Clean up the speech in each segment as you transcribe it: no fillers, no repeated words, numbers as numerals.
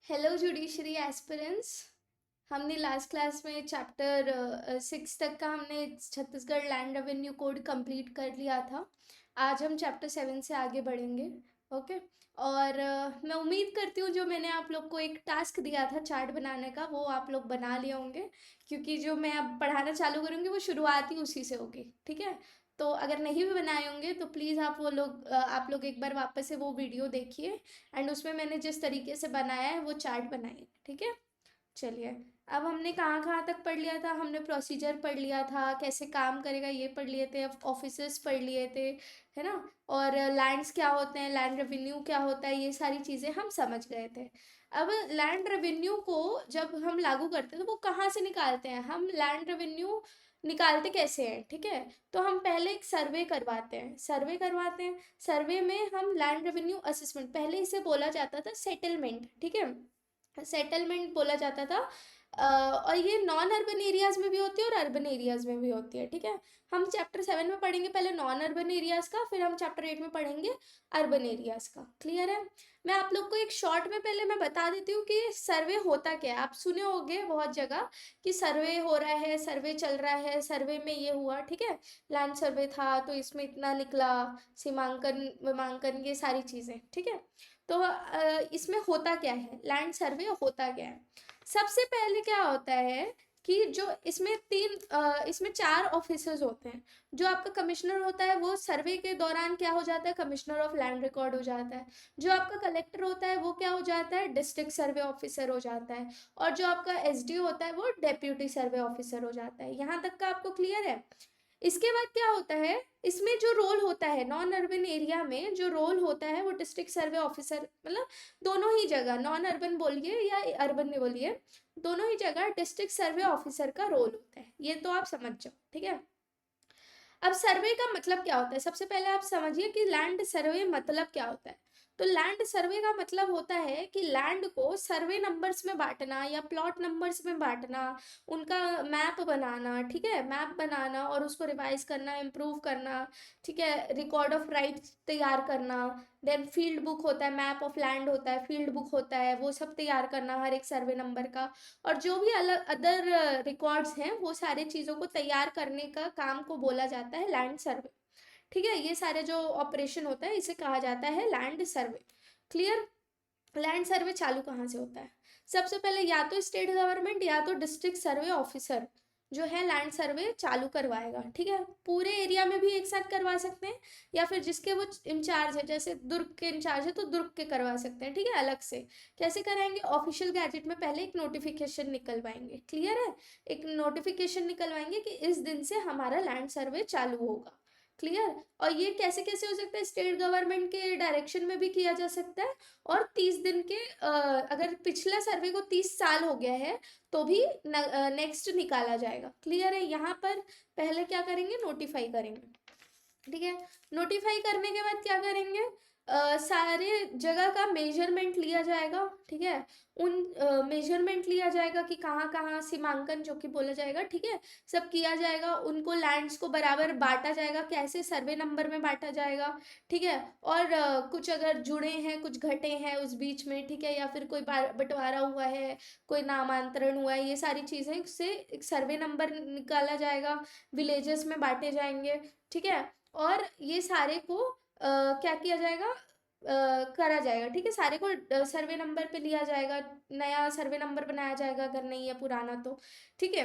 Hello judiciary aspirants. हमने last class में chapter 6 तक का हमने Chhattisgarh land revenue code complete कर लिया था। आज हम चैप्टर 7 से आगे बढ़ेंगे। ओके। और मैं उम्मीद करती हूँ जो मैंने आप लोग को एक टास्क दिया था चार्ट बनाने का वो आप लोग बना लिए होंगे, क्योंकि जो मैं अब पढ़ाना चालू करूँगी वो शुरुआत ही उसी से होगी। ठीक है। तो अगर नहीं भी बनाए होंगे तो प्लीज़ आप लोग एक बार वापस से वो वीडियो देखिए एंड उसमें मैंने जिस तरीके से बनाया है वो चार्ट बनाइए। ठीक है। चलिए, अब हमने कहाँ कहाँ तक पढ़ लिया था। हमने प्रोसीजर पढ़ लिया था, कैसे काम करेगा ये पढ़ लिए थे, ऑफिसर्स पढ़ लिए थे, है ना। और लैंड्स क्या होते हैं, लैंड रेवेन्यू क्या होता है, ये सारी चीज़ें हम समझ गए थे। अब लैंड रेवेन्यू को जब हम लागू करते हैं तो वो कहाँ से निकालते हैं, हम लैंड रेवेन्यू निकालते कैसे हैं। ठीक है। तो हम पहले एक सर्वे करवाते हैं। सर्वे में हम लैंड रेवेन्यू असेसमेंट, पहले इसे बोला जाता था सेटलमेंट। ठीक है। सेटलमेंट बोला जाता था। और ये नॉन अर्बन एरियाज में भी होती है और अर्बन एरियाज में भी होती है। ठीक है। हम चैप्टर 7 में पढ़ेंगे पहले नॉन अर्बन एरियाज का, फिर हम चैप्टर 8 में पढ़ेंगे अर्बन एरियाज का। क्लियर है। मैं आप लोग को एक शॉर्ट में पहले मैं बता देती हूँ कि सर्वे होता क्या है। आप सुने होंगे बहुत जगह कि सर्वे हो रहा है, सर्वे चल रहा है, सर्वे में ये हुआ। ठीक है। लैंड सर्वे था तो इसमें इतना निकला, सीमांकन विमांकन, ये सारी चीज़ें। ठीक है। तो इसमें होता क्या है, लैंड सर्वे होता क्या है। सबसे पहले क्या होता है कि जो इसमें 4 ऑफिसर्स होते हैं। जो आपका कमिश्नर होता है वो सर्वे के दौरान क्या हो जाता है, कमिश्नर ऑफ लैंड रिकॉर्ड हो जाता है। जो आपका कलेक्टर होता है वो क्या हो जाता है, डिस्ट्रिक्ट सर्वे ऑफिसर हो जाता है। और जो आपका एसडीओ होता है वो डेप्यूटी सर्वे ऑफिसर हो जाता है। यहाँ तक का आपको क्लियर है। इसके बाद क्या होता है, इसमें जो रोल होता है नॉन अर्बन एरिया में, जो रोल होता है वो डिस्ट्रिक्ट सर्वे ऑफिसर, मतलब दोनों ही जगह, नॉन अर्बन बोलिए या अर्बन में बोलिए, दोनों ही जगह डिस्ट्रिक्ट सर्वे ऑफिसर का रोल होता है। ये तो आप समझ जाओ। ठीक है। अब सर्वे का मतलब क्या होता है, सबसे पहले आप समझिए कि लैंड सर्वे मतलब क्या होता है। तो लैंड सर्वे का मतलब होता है कि लैंड को सर्वे नंबर्स में बांटना या प्लॉट नंबर्स में बांटना, उनका मैप बनाना। ठीक है। मैप बनाना और उसको रिवाइज करना, इम्प्रूव करना। ठीक है। रिकॉर्ड ऑफ राइट्स तैयार करना। देन फील्ड बुक होता है, मैप ऑफ लैंड होता है, फील्ड बुक होता है, वो सब तैयार करना हर एक सर्वे नंबर का। और जो भी अलग अदर रिकॉर्ड्स हैं वो सारे चीज़ों को तैयार करने का काम को बोला जाता है लैंड सर्वे। ठीक है। ये सारे जो ऑपरेशन होता है इसे कहा जाता है land survey. Clear. Land survey चालू कहाँ से होता है, सबसे पहले या तो स्टेट गवर्नमेंट या तो डिस्ट्रिक्ट सर्वे ऑफिसर जो है लैंड सर्वे चालू करवाएगा। ठीक है। पूरे एरिया में भी एक साथ करवा सकते हैं या फिर जिसके वो इंचार्ज है, जैसे दुर्ग के इंचार्ज है तो दुर्ग के करवा सकते हैं। ठीक है। अलग से कैसे कराएंगे, ऑफिशियल गैजेट में पहले एक नोटिफिकेशन निकलवाएंगे। क्लियर है। एक नोटिफिकेशन निकलवाएंगे कि इस दिन से हमारा लैंड सर्वे चालू होगा। क्लियर। और ये कैसे कैसे हो सकता है, स्टेट गवर्नमेंट के डायरेक्शन में भी किया जा सकता है। और 30 दिन के अगर पिछला सर्वे को 30 साल हो गया है तो भी नेक्स्ट निकाला जाएगा। क्लियर है। यहाँ पर पहले क्या करेंगे, नोटिफाई करेंगे। ठीक है। नोटिफाई करने के बाद क्या करेंगे, सारे जगह का मेजरमेंट लिया जाएगा। ठीक है। उन मेजरमेंट लिया जाएगा कि कहाँ कहाँ सीमांकन जो कि बोला जाएगा। ठीक है। सब किया जाएगा, उनको लैंड्स को बराबर बांटा जाएगा, कैसे सर्वे नंबर में बांटा जाएगा। ठीक है। और कुछ अगर जुड़े हैं, कुछ घटे हैं उस बीच में, ठीक है, या फिर कोई बंटवारा हुआ है, कोई नामांतरण हुआ है, ये सारी चीज़ें से एक सर्वे नंबर निकाला जाएगा, विलेजेस में बांटे जाएंगे। ठीक है। और ये सारे को क्या किया जाएगा, करा जाएगा। ठीक है। सारे को सर्वे नंबर पे लिया जाएगा, नया सर्वे नंबर बनाया जाएगा अगर नहीं है पुराना तो। ठीक है।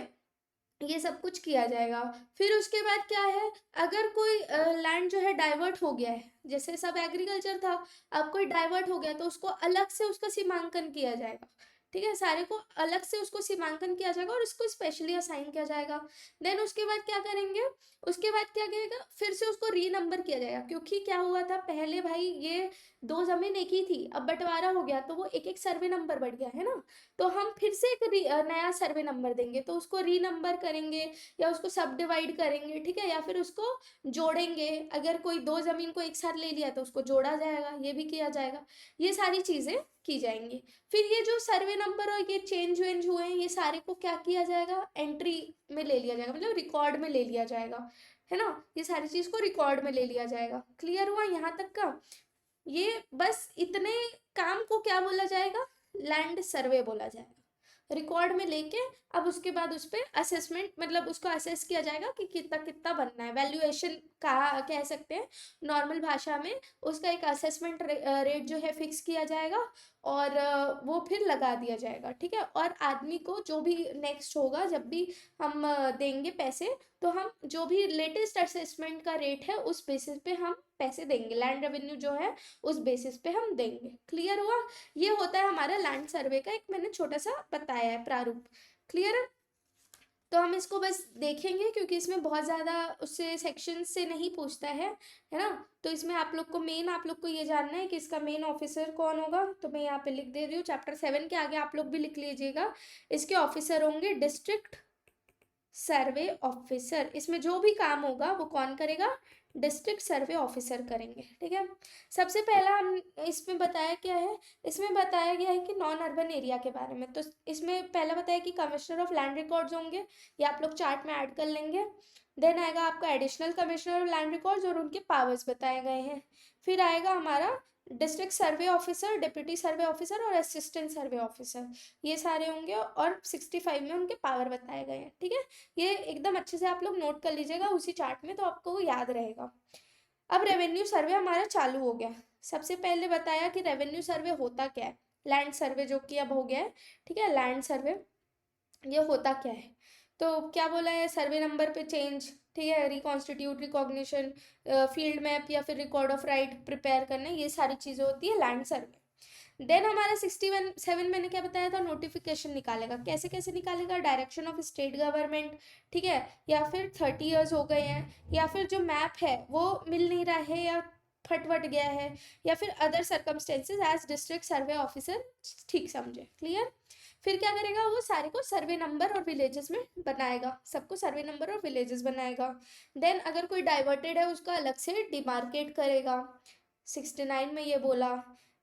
ये सब कुछ किया जाएगा। फिर उसके बाद क्या है, अगर कोई लैंड जो है डाइवर्ट हो गया है, जैसे सब एग्रीकल्चर था, अब कोई डाइवर्ट हो गया तो उसको अलग से उसका सीमांकन किया जाएगा। ठीक है। सारे को अलग से उसको सीमांकन किया जाएगा और इसको स्पेशली असाइन किया जाएगा। देन उसके बाद क्या करेंगे, उसके बाद क्या करेगा, फिर से उसको री नंबर किया जाएगा, क्योंकि क्या हुआ था पहले भाई, ये दो जमीन एक ही थी, अब बंटवारा हो गया तो वो एक एक सर्वे नंबर बढ़ गया है ना। तो हम फिर से एक नया सर्वे नंबर देंगे तो उसको री नंबर करेंगे या उसको सब डिवाइड करेंगे। ठीक है। या फिर उसको जोड़ेंगे, अगर कोई दो जमीन को एक साथ ले लिया तो उसको जोड़ा जाएगा, ये भी किया जाएगा। ये सारी चीजें की जाएंगी। फिर ये जो सर्वे नंबर और ये चेंज वेंज हुए हैं ये सारे को क्या किया जाएगा, एंट्री में ले लिया जाएगा, मतलब रिकॉर्ड में ले लिया जाएगा, है ना। ये सारी चीज को रिकॉर्ड में ले लिया जाएगा। क्लियर हुआ यहाँ तक का। ये बस इतने काम को क्या बोला जाएगा, लैंड सर्वे बोला जाएगा। रिकॉर्ड में लेके अब उसके बाद उस पर असेसमेंट, मतलब उसको असेस किया जाएगा कि कितना कितना बनना है, वैल्यूएशन कहा कह सकते हैं नॉर्मल भाषा में। उसका एक असेसमेंट रेट जो है फिक्स किया जाएगा और वो फिर लगा दिया जाएगा, ठीक है। और आदमी को जो भी नेक्स्ट होगा, जब भी हम देंगे पैसे, तो हम जो भी लेटेस्ट असेसमेंट का रेट है उस बेसिस पे हम पैसे देंगे, लैंड रेवेन्यू जो है उस बेसिस पे हम देंगे। क्लियर हुआ? ये होता है हमारा लैंड सर्वे का एक मैंने छोटा सा बताया है प्रारूप। क्लियर है? तो हम इसको बस देखेंगे क्योंकि इसमें बहुत ज़्यादा उससे सेक्शन से नहीं पूछता है ना। तो इसमें आप लोग को मेन, आप लोग को ये जानना है कि इसका मेन ऑफिसर कौन होगा। तो मैं यहाँ पे लिख दे रही हूँ, चैप्टर 7 के आगे आप लोग भी लिख लीजिएगा। इसके ऑफिसर होंगे डिस्ट्रिक्ट सर्वे ऑफिसर। इसमें जो भी काम होगा वो कौन करेगा? डिस्ट्रिक्ट सर्वे ऑफिसर करेंगे, ठीक है। सबसे पहला हम इसमें बताया क्या है, इसमें बताया गया है कि नॉन अर्बन एरिया के बारे में। तो इसमें पहला बताया कि कमिश्नर ऑफ लैंड रिकॉर्ड्स होंगे, ये आप लोग चार्ट में ऐड कर लेंगे। देन आएगा आपका additional commissioner of land records और उनके पावर्स बताए गए हैं। फिर आएगा हमारा डिस्ट्रिक्ट सर्वे ऑफिसर, डिप्यूटी सर्वे ऑफिसर और असिस्टेंट सर्वे ऑफिसर, ये सारे होंगे और 65 में उनके पावर बताए गए हैं, ठीक है। ये एकदम अच्छे से आप लोग नोट कर लीजिएगा उसी चार्ट में, तो आपको वो याद रहेगा। अब रेवेन्यू सर्वे हमारा चालू हो गया। सबसे पहले बताया कि रेवेन्यू सर्वे होता क्या है, लैंड सर्वे जो कि अब हो गया है, ठीक है। लैंड सर्वे ये होता क्या है, तो क्या बोला है, सर्वे नंबर पे चेंज, ठीक है, रिकॉन्स्टिट्यूट, रिकॉग्निशन, फील्ड मैप या फिर रिकॉर्ड ऑफ राइट प्रिपेयर करना, ये सारी चीज़ें होती है लैंड सर्वे। देन हमारा 67 मैंने क्या बताया था, नोटिफिकेशन निकालेगा। कैसे कैसे निकालेगा? डायरेक्शन ऑफ स्टेट गवर्नमेंट, ठीक है, या फिर 30 ईयर्स हो गए हैं, या फिर जो मैप है वो मिल नहीं रहा है या फटवट गया है, या फिर other circumstances as district survey officer ठीक समझे। क्लियर? फिर क्या करेगा, वो सारे को सर्वे नंबर और विलेजेस में बनाएगा, सबको सर्वे नंबर और विलेजेस बनाएगा। देन अगर कोई डाइवर्टेड है उसका अलग से डिमार्केट करेगा, 69 में ये बोला।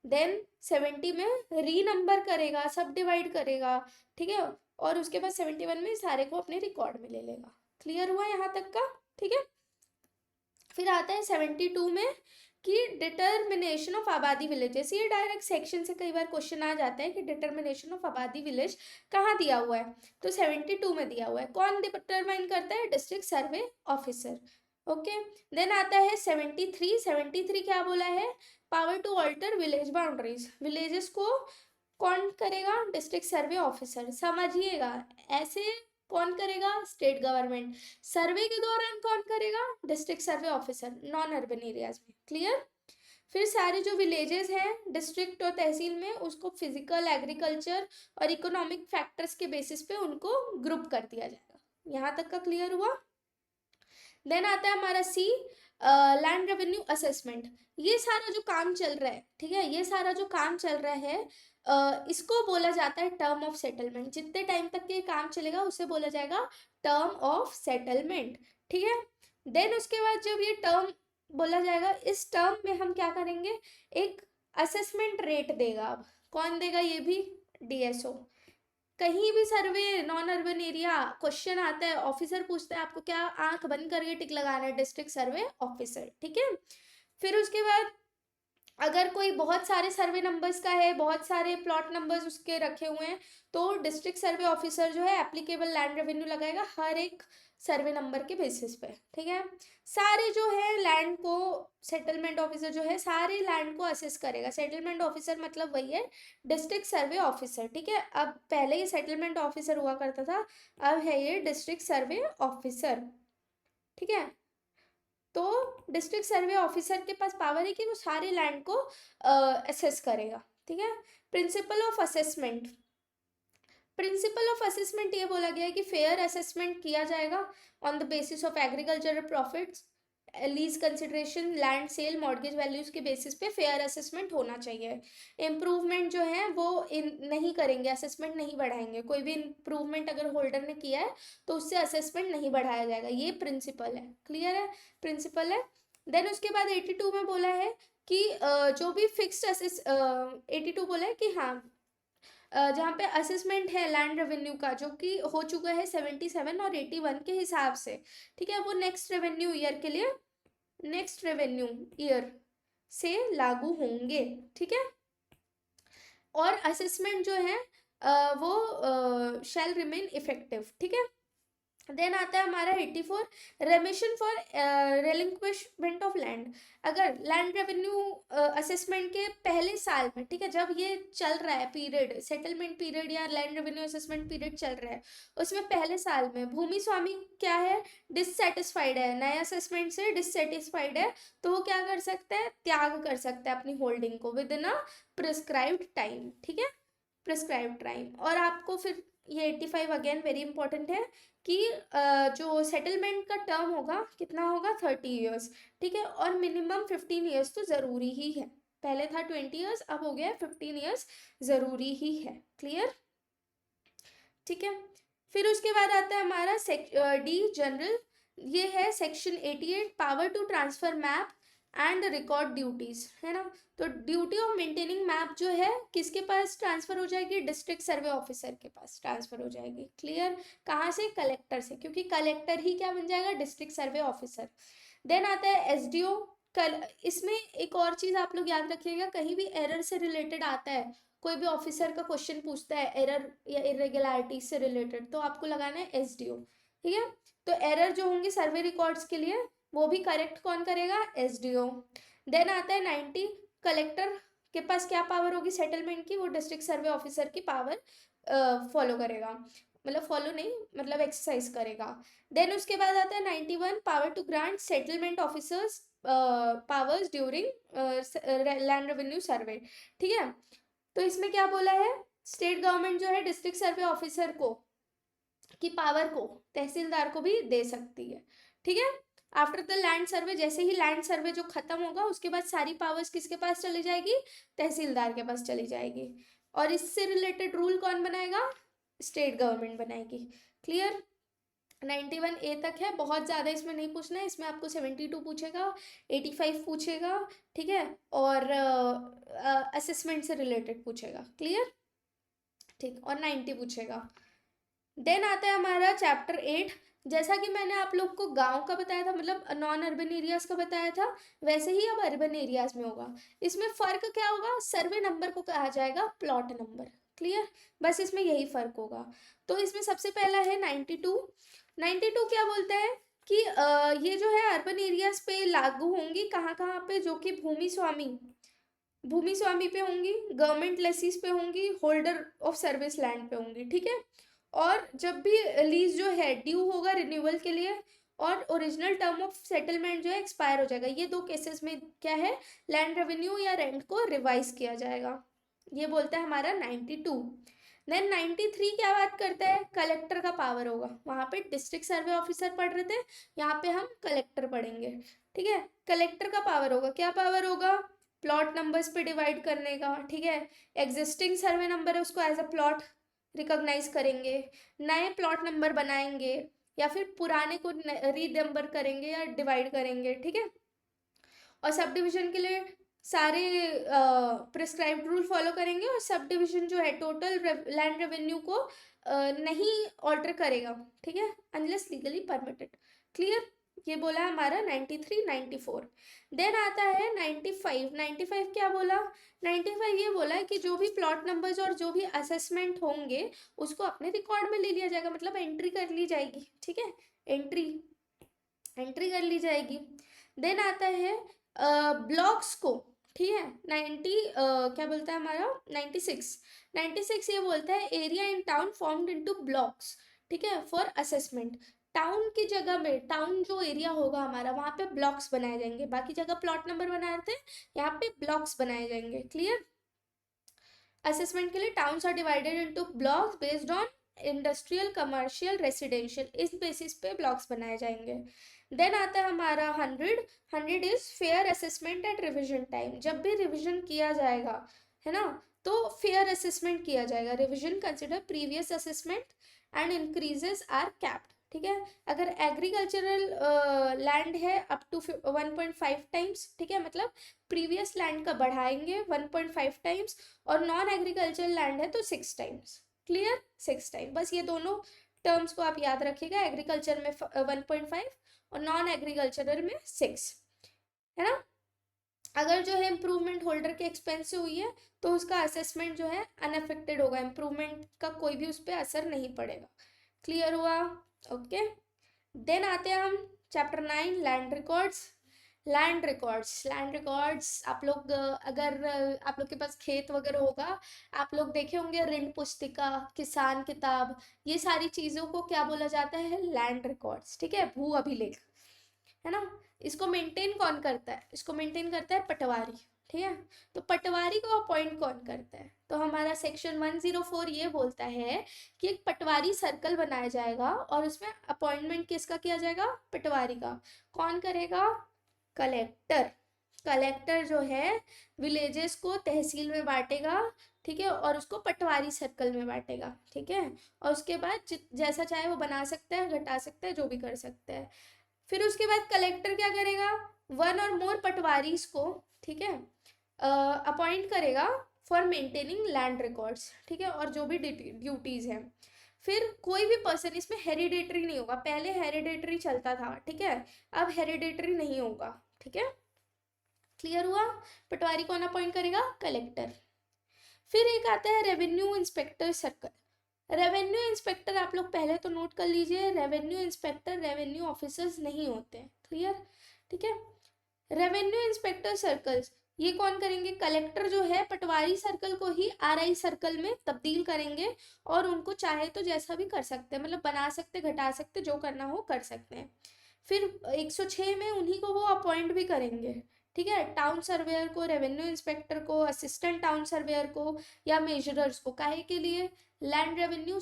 देन 70 में री नंबर करेगा, सब डिवाइड करेगा, ठीक है। और उसके बाद 71 में सारे को अपने रिकॉर्ड में ले लेगा। क्लियर हुआ यहाँ तक का? ठीक है। फिर आता है 72 में कि डिटर्मिनेशन ऑफ आबादी विलेजेस। ये डायरेक्ट सेक्शन से कई बार क्वेश्चन आ जाता है कि डिटर्मिनेशन ऑफ आबादी विलेज कहाँ दिया हुआ है, तो 72 में दिया हुआ है। कौन डिटरमाइन करता है? District survey officer. Okay. Then आता है 73 क्या बोला है, power to alter village boundaries. Villages को कौन करेगा? District survey officer. समझिएगा, ऐसे कौन करेगा? State government. सर्वे के दौरान कौन करेगा? District survey officer, non urban areas में। क्लियर? फिर सारे जो विलेजेस हैं डिस्ट्रिक्ट और तहसील में, उसको फिजिकल, एग्रीकल्चर और इकोनॉमिक फैक्टर्स के बेसिस पे उनको ग्रुप कर दिया जाएगा। यहाँ तक का क्लियर हुआ? देन आता है हमारा सी, लैंड रेवेन्यू असेसमेंट। ये सारा जो काम चल रहा है, ठीक है, ये सारा जो काम चल रहा है इसको बोला जाता है टर्म ऑफ सेटलमेंट। जितने टाइम तक ये काम चलेगा उसे बोला जाएगा टर्म ऑफ सेटलमेंट, ठीक है। देन उसके बाद जब ये टर्म बोला जाएगा, इस टर्म में हम क्या करेंगे, एक असेसमेंट रेट देगा। अब कौन देगा? ये भी डीएसओ। कहीं भी सर्वे नॉन अर्बन एरिया क्वेश्चन आता है, ऑफिसर पूछता है आपको, क्या आंख बंद करके टिक लगाना है, डिस्ट्रिक्ट सर्वे ऑफिसर, ठीक है। फिर उसके बाद अगर कोई बहुत सारे सर्वे नंबर्स का है, बहुत सारे प्लॉट नंबर्स उसके रखे हुए हैं, तो डिस्ट्रिक्ट सर्वे ऑफिसर जो है एप्लीकेबल लैंड रेवेन्यू लगाएगा हर एक सर्वे नंबर के बेसिस पे, ठीक है। सारे जो है लैंड को, सेटलमेंट ऑफिसर जो है सारे लैंड को असेस करेगा। सेटलमेंट ऑफिसर मतलब वही है डिस्ट्रिक्ट सर्वे ऑफिसर, ठीक है। अब पहले ये सेटलमेंट ऑफिसर हुआ करता था, अब है ये डिस्ट्रिक्ट सर्वे ऑफिसर, ठीक है। तो डिस्ट्रिक्ट सर्वे ऑफिसर के पास पावर है कि वो सारे लैंड को असेस करेगा, ठीक है। Principle of assessment, principle of assessment ये बोला गया है कि फेयर असेसमेंट किया जाएगा on the basis of agricultural profits, lease consideration, land sale, mortgage values के बेसिस पे फेयर असेसमेंट होना चाहिए। इम्प्रूवमेंट जो है वो नहीं करेंगे, असेसमेंट नहीं बढ़ाएंगे। कोई भी इम्प्रूवमेंट अगर होल्डर ने किया है तो उससे असेसमेंट नहीं बढ़ाया जाएगा, ये प्रिंसिपल है। क्लियर है? प्रिंसिपल है। देन उसके बाद 82 में बोला है कि जो भी फिक्स्ड 82 बोला है कि हाँ, जहाँ पे असेसमेंट है लैंड रेवेन्यू का जो कि हो चुका है 77 और 81 के हिसाब से, ठीक है, वो नेक्स्ट रेवेन्यू ईयर के लिए, नेक्स्ट रेवेन्यू ईयर से लागू होंगे, ठीक है। और असेसमेंट जो है वो शैल रिमेन इफेक्टिव, ठीक है। देन आता है हमारा 84, रेमिशन फॉर रेलिंक्विशमेंट ऑफ लैंड। अगर लैंड रेवेन्यू असेसमेंट के पहले साल में, ठीक है, जब ये चल रहा है पीरियड, सेटलमेंट पीरियड या लैंड रेवेन्यू असेसमेंट पीरियड चल रहा है, उसमें पहले साल में भूमि स्वामी क्या है, डिससेटिस्फाइड है, नए असेसमेंट से डिससेटिस्फाइड है, तो वो क्या कर सकता है, त्याग कर सकता है अपनी होल्डिंग को with in a prescribed time, ठीक है, प्रिस्क्राइब्ड टाइम। और आपको फिर ये 85 अगेन वेरी इंपॉर्टेंट है कि जो सेटलमेंट का टर्म होगा कितना होगा, 30 ईयर्स, ठीक है, और मिनिमम 15 ईयर्स तो ज़रूरी ही है। पहले था 20 ईयर्स, अब हो गया 15 ईयर्स ज़रूरी ही है। क्लियर, ठीक है। फिर उसके बाद आता है हमारा डी जनरल, ये है section 88, power to transfer map and record duties, है ना। तो ड्यूटी ऑफ मेंटेनिंग मैप जो है किसके पास ट्रांसफर हो जाएगी, डिस्ट्रिक्ट सर्वे ऑफिसर के पास ट्रांसफर हो जाएगी। क्लियर, कहाँ से, कलेक्टर से, क्योंकि कलेक्टर ही क्या बन जाएगा, डिस्ट्रिक्ट सर्वे ऑफिसर। देन आता है एसडीओ। इसमें एक और चीज आप लोग याद रखिएगा, कहीं भी एरर से रिलेटेड आता है, कोई भी ऑफिसर का क्वेश्चन पूछता है एरर या इरेगुलरिटी से रिलेटेड, तो आपको लगाना है एसडीओ, ठीक है। तो एरर जो होंगे सर्वे रिकॉर्ड्स के लिए, वो भी करेक्ट कौन करेगा, एसडीओ। देन आता है 90, कलेक्टर के पास क्या पावर होगी सेटलमेंट की, वो डिस्ट्रिक्ट सर्वे ऑफिसर की पावर फॉलो करेगा, मतलब फॉलो नहीं, मतलब एक्सरसाइज करेगा। देन उसके बाद आता है 91, power to grant settlement officers powers during land revenue survey, ठीक है। तो इसमें क्या बोला है, स्टेट गवर्नमेंट जो है डिस्ट्रिक्ट सर्वे ऑफिसर को की पावर को तहसीलदार को भी दे सकती है, ठीक है। आफ्टर द लैंड सर्वे, जैसे ही लैंड सर्वे जो खत्म होगा उसके बाद सारी पावर्स किसके पास चली जाएगी, तहसीलदार के पास चली जाएगी। और इससे रिलेटेड रूल कौन बनाएगा, स्टेट गवर्नमेंट बनाएगी। क्लियर, 91 ए तक है, बहुत ज़्यादा इसमें नहीं पूछना है, इसमें आपको 72 पूछेगा, 85 पूछेगा, ठीक है, और असेसमेंट से रिलेटेड पूछेगा। क्लियर, ठीक, और 90 पूछेगा। देन आता है हमारा चैप्टर 8, जैसा कि मैंने आप लोग को गांव का बताया था, मतलब नॉन अर्बन एरियाज का बताया था, वैसे ही अब अर्बन एरियाज में होगा। इसमें फ़र्क क्या होगा, सर्वे नंबर को कहा जाएगा प्लॉट नंबर। क्लियर, बस इसमें यही फ़र्क होगा। तो इसमें सबसे पहला है 92। 92 क्या बोलता है कि ये जो है अर्बन एरियाज पे लागू होंगी, कहाँ कहाँ पे, जो कि भूमि स्वामी पे होंगी, गवर्नमेंट लेसीज पे होंगी, होल्डर ऑफ सर्विस लैंड पे होंगी, ठीक है। और जब भी लीज जो है ड्यू होगा रिन्यूअल के लिए, और ओरिजिनल टर्म ऑफ सेटलमेंट जो है एक्सपायर हो जाएगा, ये दो केसेस में क्या है, लैंड रेवेन्यू या रेंट को रिवाइज किया जाएगा। ये बोलता है हमारा 92। देन 93 क्या बात करता है, कलेक्टर का पावर होगा। वहाँ पे डिस्ट्रिक्ट सर्वे ऑफिसर पढ़ रहे थे, यहाँ पे हम कलेक्टर पढ़ेंगे, ठीक है। कलेक्टर का पावर होगा, क्या पावर होगा, प्लॉट नंबर्स पे डिवाइड करने का, ठीक है। एग्जिस्टिंग सर्वे नंबर है उसको एज अ प्लॉट रिकॉग्नाइज करेंगे, नए प्लॉट नंबर बनाएंगे, या फिर पुराने को रीनंबर करेंगे या डिवाइड करेंगे, ठीक है। और सब डिविजन के लिए सारे प्रिस्क्राइब्ड रूल फॉलो करेंगे, और सब डिविजन जो है टोटल लैंड रेवेन्यू को नहीं ऑल्टर करेगा, ठीक है, अनलेस लीगली परमिटेड। क्लियर, ये बोला हमारा 93, 94। देन आता है 95। 95 क्या बोला, 95 ये बोला है कि जो भी प्लॉट नंबर्स और जो भी असेसमेंट होंगे उसको अपने रिकॉर्ड में ले लिया जाएगा, मतलब एंट्री कर ली जाएगी, ठीक है, एंट्री कर ली जाएगी। देन आता है ब्लॉक्स को, ठीक है, 90 क्या बोलता है हमारा 96। 96 ये बोलता है area in town formed into blocks, ठीक है, फॉर असेसमेंट। टाउन की जगह में, टाउन जो एरिया होगा हमारा, वहाँ पे ब्लॉक्स बनाए जाएंगे, बाकी जगह प्लॉट नंबर बनाए थे, यहाँ पे ब्लॉक्स बनाए जाएंगे। क्लियर, असेसमेंट के लिए towns are divided into blocks based on industrial, commercial, residential, इस बेसिस पे ब्लॉक्स बनाए जाएंगे। देन आता है हमारा 100। 100 is fair assessment at revision time. जब भी रिविजन किया जाएगा, है ना, तो फेयर असेसमेंट किया जाएगा। Revision consider previous assessment and increases are capped, ठीक है। अगर एग्रीकल्चरल लैंड है अप टू 1.5 टाइम्स, ठीक है, मतलब प्रीवियस लैंड का बढ़ाएंगे 1.5 टाइम्स, और नॉन एग्रीकल्चरल लैंड है तो 6 टाइम्स। क्लियर, 6 टाइम, बस ये दोनों टर्म्स को आप याद रखिएगा, एग्रीकल्चर में 1.5 और नॉन एग्रीकल्चरल में 6, है ना। अगर जो है इम्प्रूवमेंट होल्डर के एक्सपेंस से हुई है तो उसका असेसमेंट जो है अनअफेक्टेड होगा, इम्प्रूवमेंट का कोई भी उस पर असर नहीं पड़ेगा। क्लियर हुआ? ओके। देन आते हैं हम chapter 9 land records. Land records आप लोग अगर आप लोग के पास खेत वगैरह होगा, आप लोग देखे होंगे ऋण पुस्तिका, किसान किताब, ये सारी चीज़ों को क्या बोला जाता है? Land records. ठीक है, भू अभिलेख, है ना। इसको मेंटेन कौन करता है? इसको मेंटेन करता है पटवारी। ठीक है, तो पटवारी को अपॉइंट कौन करता है? तो हमारा सेक्शन 104 ये बोलता है कि एक पटवारी सर्कल बनाया जाएगा और उसमें अपॉइंटमेंट किसका किया जाएगा? पटवारी का। कौन करेगा? कलेक्टर। कलेक्टर जो है विलेजेस को तहसील में बांटेगा, ठीक है, और उसको पटवारी सर्कल में बांटेगा। ठीक है, और उसके बाद जैसा चाहे वो बना सकता है, घटा सकता है, जो भी कर सकता है। फिर उसके बाद कलेक्टर क्या करेगा? वन और मोर पटवारीज को, ठीक है, अपॉइंट करेगा फॉर मेंटेनिंग लैंड रिकॉर्ड्स। ठीक है, और जो भी ड्यूटीज हैं। फिर कोई भी पर्सन, इसमें हेरिडेटरी नहीं होगा, पहले हेरिडेटरी चलता था, ठीक है, अब हेरिडेटरी नहीं होगा। ठीक है, क्लियर हुआ? पटवारी कौन अपॉइंट करेगा? कलेक्टर। फिर एक आता है revenue inspector circle. Revenue inspector आप लोग पहले तो नोट कर लीजिए, रेवेन्यू इंस्पेक्टर रेवेन्यू ऑफिसर्स नहीं होते। क्लियर? ठीक है, रेवेन्यू इंस्पेक्टर सर्कल्स ये कौन करेंगे? कलेक्टर जो है पटवारी सर्कल को ही आरआई सर्कल में तब्दील करेंगे, और उनको चाहे तो जैसा भी कर सकते हैं, मतलब बना सकते, घटा सकते, जो करना हो कर सकते हैं। फिर 106 में उन्हीं को वो अपॉइंट भी करेंगे। ठीक है, टाउन सर्वेयर को, रेवेन्यू इंस्पेक्टर को, असिस्टेंट टाउन सर्वेयर को या मेजरर्स को, काहे के लिए? लैंड रेवेन्यू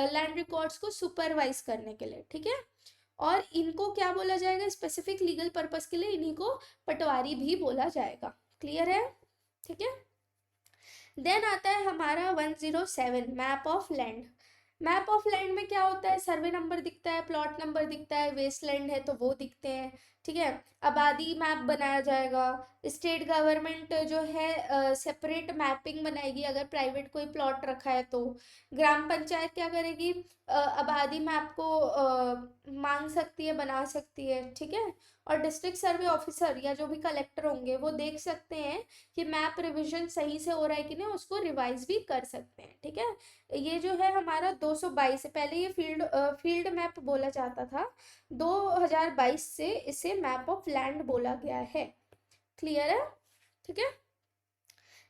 लैंड रिकॉर्ड्स को सुपरवाइज करने के लिए। ठीक है, और इनको क्या बोला जाएगा? स्पेसिफिक लीगल पर्पस के लिए इन्हीं को पटवारी भी बोला जाएगा। क्लियर है? ठीक है, देन आता है हमारा 107 map of land. Map of land में क्या होता है? सर्वे नंबर दिखता है, प्लॉट नंबर दिखता है, वेस्ट लैंड है तो वो दिखते हैं। ठीक है, आबादी मैप बनाया जाएगा। स्टेट गवर्नमेंट जो है सेपरेट मैपिंग बनाएगी अगर प्राइवेट कोई प्लॉट रखा है तो। ग्राम पंचायत क्या करेगी? आबादी मैप को मांग सकती है, बना सकती है। ठीक है, और डिस्ट्रिक्ट सर्वे ऑफिसर या जो भी कलेक्टर होंगे वो देख सकते हैं कि मैप रिवीजन सही से हो रहा है कि नहीं, उसको रिवाइज भी कर सकते हैं। ठीक है, ये जो है हमारा 222 से पहले ये फील्ड मैप बोला जाता था, 2022 से इसे मैप ऑफ लैंड बोला गया है। क्लियर है? ठीक है,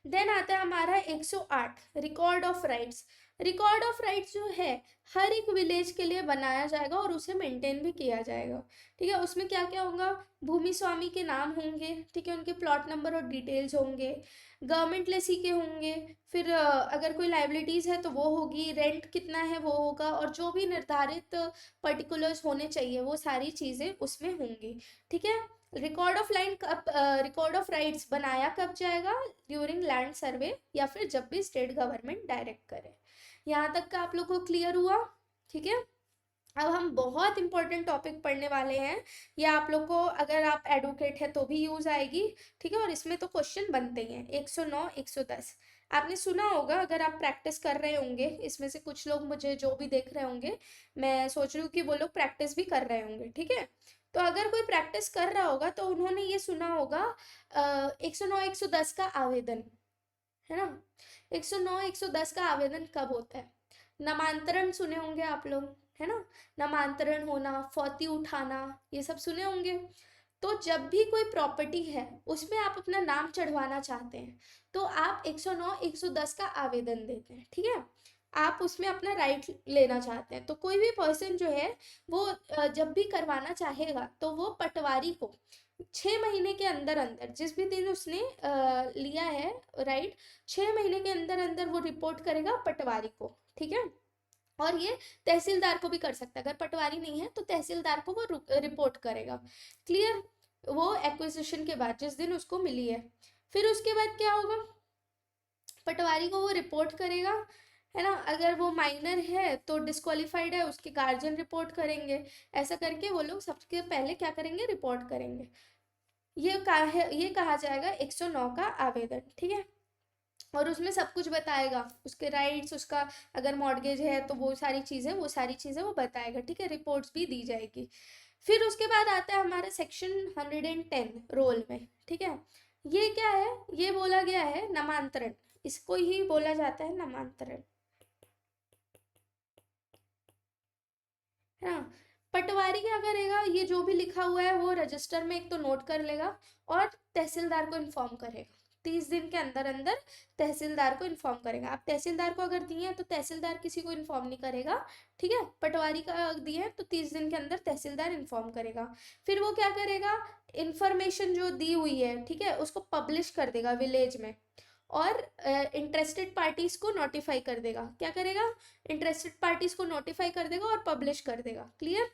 देन आता है हमारा 108 record of rights. Record of rights जो है हर एक विलेज के लिए बनाया जाएगा और उसे मेंटेन भी किया जाएगा। ठीक है, उसमें क्या क्या होगा? भूमि स्वामी के नाम होंगे, ठीक है, उनके प्लॉट नंबर और डिटेल्स होंगे, गवर्नमेंट लेसी के होंगे, फिर अगर कोई लाइबिलिटीज है तो वो होगी, रेंट कितना है वो होगा, और जो भी निर्धारित पर्टिकुलर्स होने चाहिए वो सारी चीज़ें उसमें होंगी। ठीक है, रिकॉर्ड ऑफ लैंड कब, रिकॉर्ड ऑफ राइट्स बनाया कब जाएगा? ड्यूरिंग लैंड सर्वे या फिर जब भी स्टेट गवर्नमेंट डायरेक्ट करे। यहाँ तक का आप लोग को क्लियर हुआ? ठीक है, अब हम बहुत इंपॉर्टेंट टॉपिक पढ़ने वाले हैं। ये आप लोग को अगर आप एडवोकेट है तो भी यूज आएगी। ठीक है, और इसमें तो क्वेश्चन बनते ही हैं 109 110 आपने सुना होगा अगर आप प्रैक्टिस कर रहे होंगे। इसमें से कुछ लोग मुझे जो भी देख रहे होंगे, मैं सोच रही हूँ कि वो लोग प्रैक्टिस भी कर रहे होंगे। ठीक है, तो अगर कोई प्रैक्टिस कर रहा होगा तो उन्होंने ये सुना होगा 109 110 का आवेदन, है ना। 109 110 का आवेदन कब होता है? नामांतरण सुने होंगे आप लोग, है ना। नामांतरण होना, फौती उठाना, ये सब सुने होंगे। तो जब भी कोई प्रॉपर्टी है उसमें आप अपना नाम चढ़वाना चाहते हैं तो आप 109 110 का आवेदन देते हैं। ठीक है, आप उसमें अपना राइट लेना चाहते हैं तो कोई भी पर्सन जो है वो जब भी करवाना चाहेगा तो वो पटवारी को 6 महीने के अंदर अंदर, जिस भी दिन उसने लिया है राइट, 6 महीने के अंदर अंदर वो रिपोर्ट करेगा पटवारी को। ठीक है, और ये तहसीलदार को भी कर सकता है, अगर पटवारी नहीं है तो तहसीलदार को वो रिपोर्ट करेगा। क्लियर? वो एक्विजिशन के बाद जिस दिन उसको मिली है, फिर उसके बाद क्या होगा? पटवारी को वो रिपोर्ट करेगा, है ना। अगर वो माइनर है तो डिस्क्वालिफाइड है, उसके गार्जियन रिपोर्ट करेंगे। ऐसा करके वो लोग सबसे पहले क्या करेंगे? रिपोर्ट करेंगे। ये कहा जाएगा 109 का आवेदन। ठीक है, और उसमें सब कुछ बताएगा, उसके राइट्स, उसका अगर मॉर्गेज है तो वो सारी चीज़ें वो बताएगा। ठीक है, रिपोर्ट्स भी दी जाएगी। फिर उसके बाद आता है हमारा सेक्शन 110 रोल में। ठीक है, ये क्या है, ये बोला गया है नामांतरण, इसको ही बोला जाता है नामांतरण, है ना। पटवारी क्या करेगा, ये जो भी लिखा हुआ है वो रजिस्टर में एक तो नोट कर लेगा और तहसीलदार को इन्फॉर्म करेगा। 30 दिन के अंदर अंदर तहसीलदार को इन्फॉर्म करेगा। आप तहसीलदार को अगर दिए हैं तो तहसीलदार किसी को इन्फॉर्म नहीं करेगा, ठीक है। पटवारी का दिए हैं तो 30 दिन के अंदर तहसीलदार इन्फॉर्म करेगा। फिर वो क्या करेगा, इन्फॉर्मेशन जो दी हुई है, ठीक है, उसको पब्लिश कर देगा विलेज में, और इंटरेस्टेड पार्टीज को नोटिफाई कर देगा। क्या करेगा, इंटरेस्टेड पार्टीज को नोटिफाई कर देगा और पब्लिश कर देगा। क्लियर,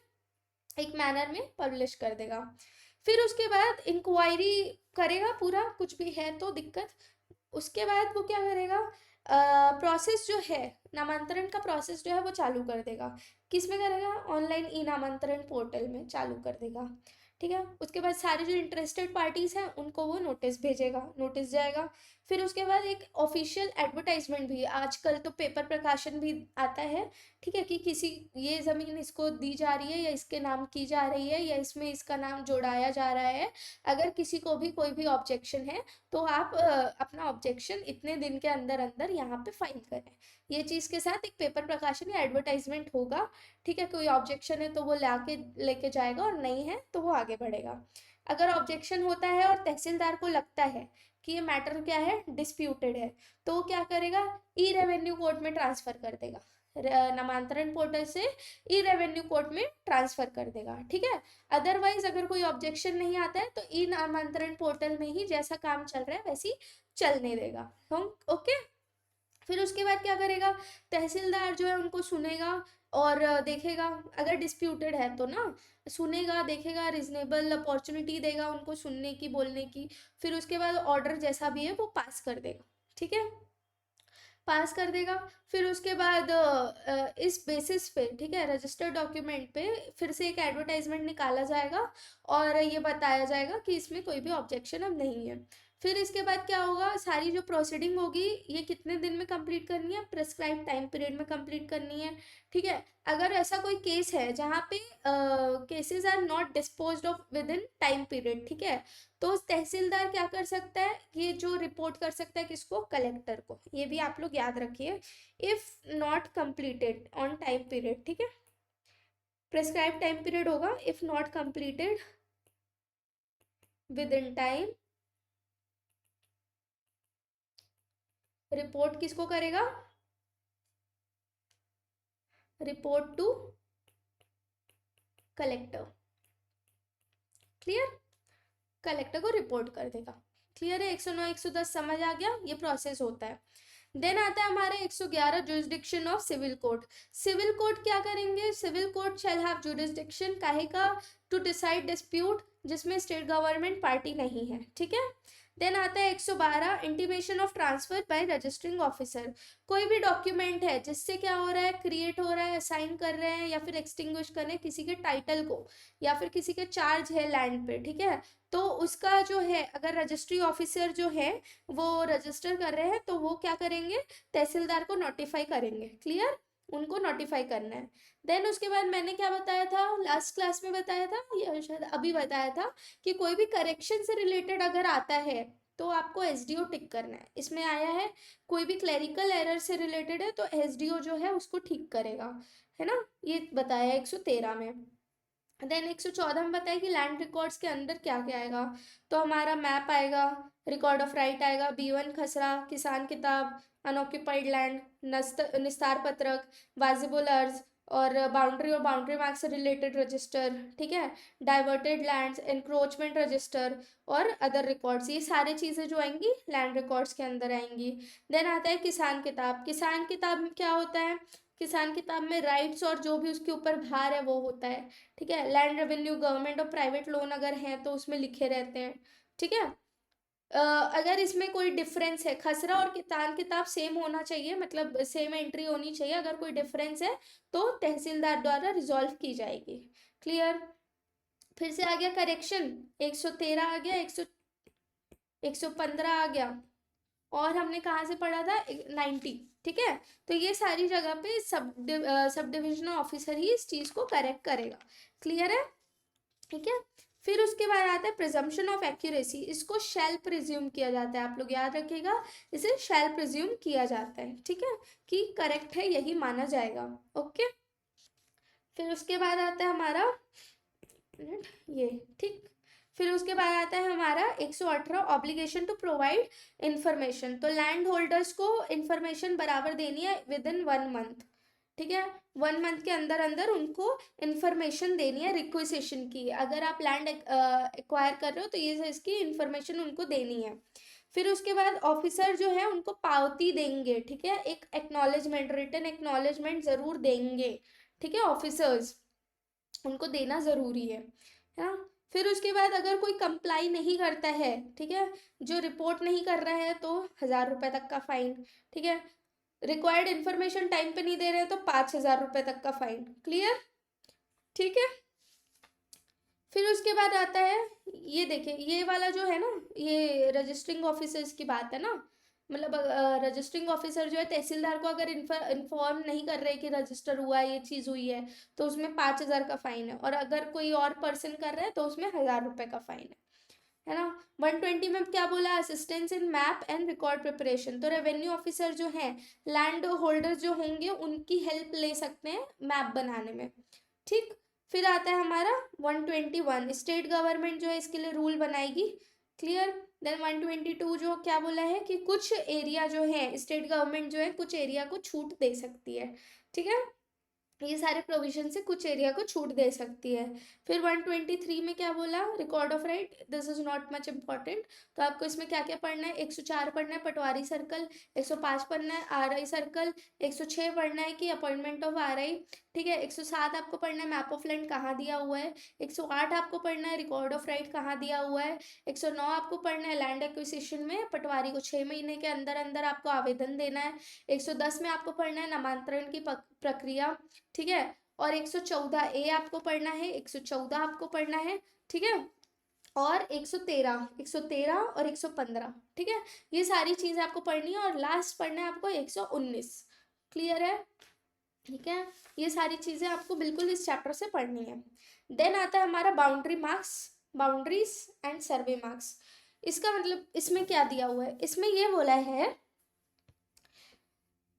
एक मैनर में पब्लिश कर देगा। फिर उसके बाद इंक्वायरी करेगा पूरा, कुछ भी है तो दिक्कत। उसके बाद वो क्या करेगा, प्रोसेस जो है नामांतरण का प्रोसेस जो है वो चालू कर देगा। किस में करेगा, ऑनलाइन ई नामांतरण पोर्टल में चालू कर देगा, ठीक है। उसके बाद सारे जो इंटरेस्टेड पार्टीज हैं उनको वो नोटिस भेजेगा, नोटिस जाएगा। फिर उसके बाद एक ऑफिशियल एडवर्टाइजमेंट भी, आजकल तो पेपर प्रकाशन भी आता है, ठीक है, कि किसी, ये ज़मीन इसको दी जा रही है या इसके नाम की जा रही है या इसमें इसका नाम जोड़ाया जा रहा है। अगर किसी को भी कोई भी ऑब्जेक्शन है तो आप अपना ऑब्जेक्शन इतने दिन के अंदर अंदर यहाँ पे फाइल करें। ये चीज़ के साथ एक पेपर प्रकाशन या एडवर्टाइजमेंट होगा, ठीक है। कोई ऑब्जेक्शन है तो वो लेके जाएगा और नहीं है तो वो आगे बढ़ेगा। अगर ऑब्जेक्शन होता है और तहसीलदार को लगता है कि ये मैटर क्या है, डिस्प्यूटेड है, तो वो क्या करेगा, ई रेवेन्यू कोर्ट में ट्रांसफर कर देगा। नामांतरण पोर्टल से ई रेवेन्यू कोर्ट में ट्रांसफर कर देगा, ठीक है। अदरवाइज अगर कोई ऑब्जेक्शन नहीं आता है तो ई नामांतरण पोर्टल में ही जैसा काम चल रहा है वैसे चलने देगा हम, ओके। फिर उसके बाद क्या करेगा, तहसीलदार जो है उनको सुनेगा और देखेगा, अगर डिस्प्यूटेड है तो ना, सुनेगा देखेगा, रिजनेबल अपॉर्चुनिटी देगा उनको सुनने की, बोलने की। फिर उसके बाद ऑर्डर जैसा भी है वो पास कर देगा, ठीक है, पास कर देगा। फिर उसके बाद इस बेसिस पे, ठीक है, रजिस्टर्ड डॉक्यूमेंट पे फिर से एक एडवर्टाइजमेंट निकाला जाएगा और ये बताया जाएगा कि इसमें कोई भी ऑब्जेक्शन अब नहीं है। फिर इसके बाद क्या होगा, सारी जो प्रोसीडिंग होगी ये कितने दिन में कंप्लीट करनी है, प्रेस्क्राइब टाइम पीरियड में कंप्लीट करनी है, ठीक है। अगर ऐसा कोई केस है जहाँ पे cases are not disposed of within time period, ठीक है, तो तहसीलदार क्या कर सकता है, ये जो रिपोर्ट कर सकता है किसको, कलेक्टर को। ये भी आप लोग याद रखिए, if not completed on time period, ठीक है, प्रेस्क्राइब टाइम पीरियड होगा, if not completed within time, report किसको करेगा, report to collector. Clear, collector को रिपोर्ट कर देगा। क्लियर है, 109 110 समझ आ गया, ये प्रोसेस होता है। देन आता है हमारे 111 jurisdiction of civil court. Civil court क्या करेंगे, civil court shall have jurisdiction काहे का, टू डिसाइड डिस्प्यूट जिसमें स्टेट गवर्नमेंट पार्टी नहीं है, ठीक है। देन आता है 112 intimation of transfer by registering officer. कोई भी डॉक्यूमेंट है जिससे क्या हो रहा है, क्रिएट हो रहा है, असाइन कर रहे हैं या फिर एक्सटिंग्विश कर रहे हैं किसी के टाइटल को, या फिर किसी के चार्ज है लैंड पे, ठीक है, तो उसका जो है अगर रजिस्ट्री ऑफिसर जो है वो रजिस्टर कर रहे हैं तो वो क्या करेंगे, तहसीलदार को नोटिफाई करेंगे। क्लियर, उनको नोटिफाई करना है। देन उसके बाद मैंने क्या बताया था, लास्ट क्लास में बताया था या शायद अभी बताया था, कि कोई भी करेक्शन से रिलेटेड अगर आता है तो आपको एसडीओ टिक करना है। इसमें आया है कोई भी क्लरिकल एरर से रिलेटेड है तो एसडीओ जो है उसको ठीक करेगा, है ना, ये बताया 113 में। देन 114 में बताया कि लैंड रिकॉर्ड्स के अंदर क्या क्या आएगा, तो हमारा मैप आएगा, रिकॉर्ड ऑफ राइट आएगा, B1 खसरा, किसान किताब, अनऑक्यूपाइड लैंड, निस्तार पत्रक, वाजिबल अर्ज, और बाउंड्री और बाउंड्री मार्क से रिलेटेड रजिस्टर, ठीक है, डाइवर्टेड लैंड्स, एनक्रोचमेंट रजिस्टर और अदर रिकॉर्ड्स, ये सारी चीज़ें जो आएंगी लैंड रिकॉर्ड्स के अंदर आएंगी। देन आता है किसान किताब। किसान किताब में क्या होता है, किसान किताब में राइट्स और जो भी उसके ऊपर भार है वो होता है, ठीक है। लैंड रेवेन्यू, गवर्नमेंट और प्राइवेट लोन अगर हैं तो उसमें लिखे रहते हैं, ठीक है। अगर इसमें कोई डिफरेंस है, खसरा और किसान किताब सेम होना चाहिए, मतलब सेम एंट्री होनी चाहिए, अगर कोई डिफरेंस है तो तहसीलदार द्वारा रिजॉल्व की जाएगी। क्लियर, फिर से आ गया करेक्शन, 113 आ गया, 115 आ गया, और हमने कहाँ से पढ़ा था, 90, ठीक है। तो ये सारी जगह पे सब डिविजनल ऑफिसर ही इस चीज़ को करेक्ट करेगा। क्लियर है, ठीक है। फिर उसके बाद आता है प्रिजम्पशन ऑफ एक्यूरेसी, इसको शैल प्रिज्यूम किया जाता है, आप लोग याद रखिएगा, इसे शैल प्रिज्यूम किया जाता है, ठीक है, कि करेक्ट है यही माना जाएगा। ओके, फिर उसके बाद आता है हमारा ये, ठीक, फिर उसके बाद आता है हमारा 118 ऑब्लिगेशन टू प्रोवाइड इंफॉर्मेशन। तो लैंड होल्डर्स को इंफॉर्मेशन बराबर देनी है विद इन 1 मंथ, ठीक है, 1 मंथ के अंदर अंदर उनको इंफॉर्मेशन देनी है रिक्वेजिशन की, अगर आप लैंड एक्वायर कर रहे हो तो ये इसकी इंफॉर्मेशन उनको देनी है। फिर उसके बाद ऑफिसर जो है उनको पावती देंगे, ठीक है, एक एक्नॉलेजमेंट, रिटन एक्नॉलेजमेंट जरूर देंगे, ठीक है, ऑफिसर्स उनको देना ज़रूरी है ना। फिर उसके बाद अगर कोई कंप्लाई नहीं करता है, ठीक है, जो रिपोर्ट नहीं कर रहा है तो 1000 रुपये तक का फाइन, ठीक है, रिक्वायर्ड इन्फॉर्मेशन टाइम पे नहीं दे रहे हैं तो 5000 रुपये तक का फाइन। क्लियर, ठीक है। फिर उसके बाद आता है, ये देखिए ये वाला जो है ना, ये रजिस्टरिंग ऑफिसर्स की बात है ना, मतलब रजिस्टरिंग ऑफिसर जो है तहसीलदार को अगर इन्फॉर्म नहीं कर रहे कि रजिस्टर हुआ है, ये चीज़ हुई है, तो उसमें 5000 का फाइन है, और अगर कोई और पर्सन कर रहा है तो उसमें 1000 रुपये का फाइन है ना। 120 में क्या बोला, assistance in map and record preparation, तो रेवेन्यू ऑफिसर जो है लैंड होल्डर जो होंगे उनकी हेल्प ले सकते हैं मैप बनाने में, ठीक। फिर आता है हमारा 121, स्टेट गवर्नमेंट जो है इसके लिए रूल बनाएगी। क्लियर। देन 122 जो क्या बोला है कि कुछ एरिया जो है स्टेट गवर्नमेंट जो है कुछ एरिया को छूट दे सकती है, ठीक है, ये सारे प्रोविजन से कुछ एरिया को छूट दे सकती है। फिर 123 में क्या बोला, record of right, this is not much important, तो आपको इसमें क्या क्या पढ़ना है, 104 पढ़ना है पटवारी सर्कल, 105 पढ़ना है आरआई सर्कल, 106 पढ़ना है कि अपॉइंटमेंट ऑफ आरआई, ठीक है, 107 आपको पढ़ना है मैप ऑफ लैंड कहाँ दिया हुआ है, 108 आपको पढ़ना है रिकॉर्ड ऑफ राइट कहाँ दिया हुआ है, 109 आपको पढ़ना है लैंड एक्विजिशन में पटवारी को 6 महीने के अंदर अंदर आपको आवेदन देना है, 110 में आपको पढ़ना है नामांतरण की प्रक्रिया, ठीक है, और 114 ए आपको पढ़ना है, 114 आपको पढ़ना है, ठीक है, और 113 और 115, ठीक है, ये सारी चीजें आपको पढ़नी है, और लास्ट पढ़ना है आपको 119। क्लियर है, ठीक है, ये सारी चीजें आपको बिल्कुल इस चैप्टर से पढ़नी है। देन आता है हमारा boundary marks, boundaries and survey marks. इसका मतलब इसमें क्या दिया हुआ है, इसमें ये बोला है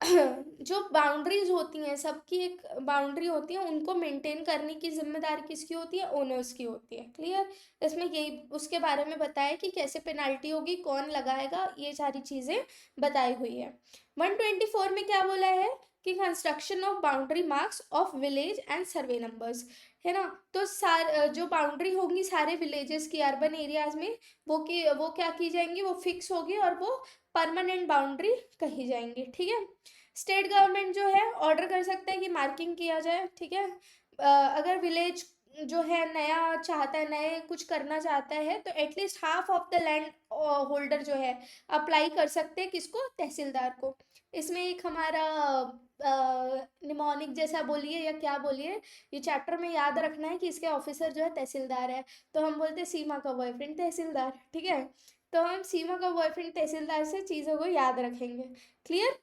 जो बाउंड्रीज होती हैं सबकी एक बाउंड्री होती है, उनको मेंटेन करने की जिम्मेदारी किसकी होती है, ओनर्स की होती है। क्लियर, इसमें यही उसके बारे में बताया कि कैसे पेनाल्टी होगी, कौन लगाएगा, ये सारी चीज़ें बताई हुई है। 124 में क्या बोला है कि construction of boundary marks of village and survey numbers, है ना, तो जो बाउंड्री होंगी सारे विलेजेस की अर्बन एरियाज में, वो क्या की जाएंगी, वो फिक्स होगी और वो परमानेंट बाउंड्री कही जाएंगी, ठीक है। स्टेट गवर्नमेंट जो है ऑर्डर कर सकता है कि मार्किंग किया जाए, ठीक है, अगर विलेज जो है नया चाहता है, नए कुछ करना चाहता है, तो at least half of the land holder जो है अप्लाई कर सकते हैं किसको, तहसीलदार को। इसमें एक हमारा निमोनिक जैसा बोलिए या क्या बोलिए, ये चैप्टर में याद रखना है कि इसके ऑफिसर जो है तहसीलदार है, तो हम बोलते हैं सीमा का बॉयफ्रेंड तहसीलदार, ठीक है, तो हम सीमा का बॉयफ्रेंड तहसीलदार से चीज़ों को याद रखेंगे। क्लियर,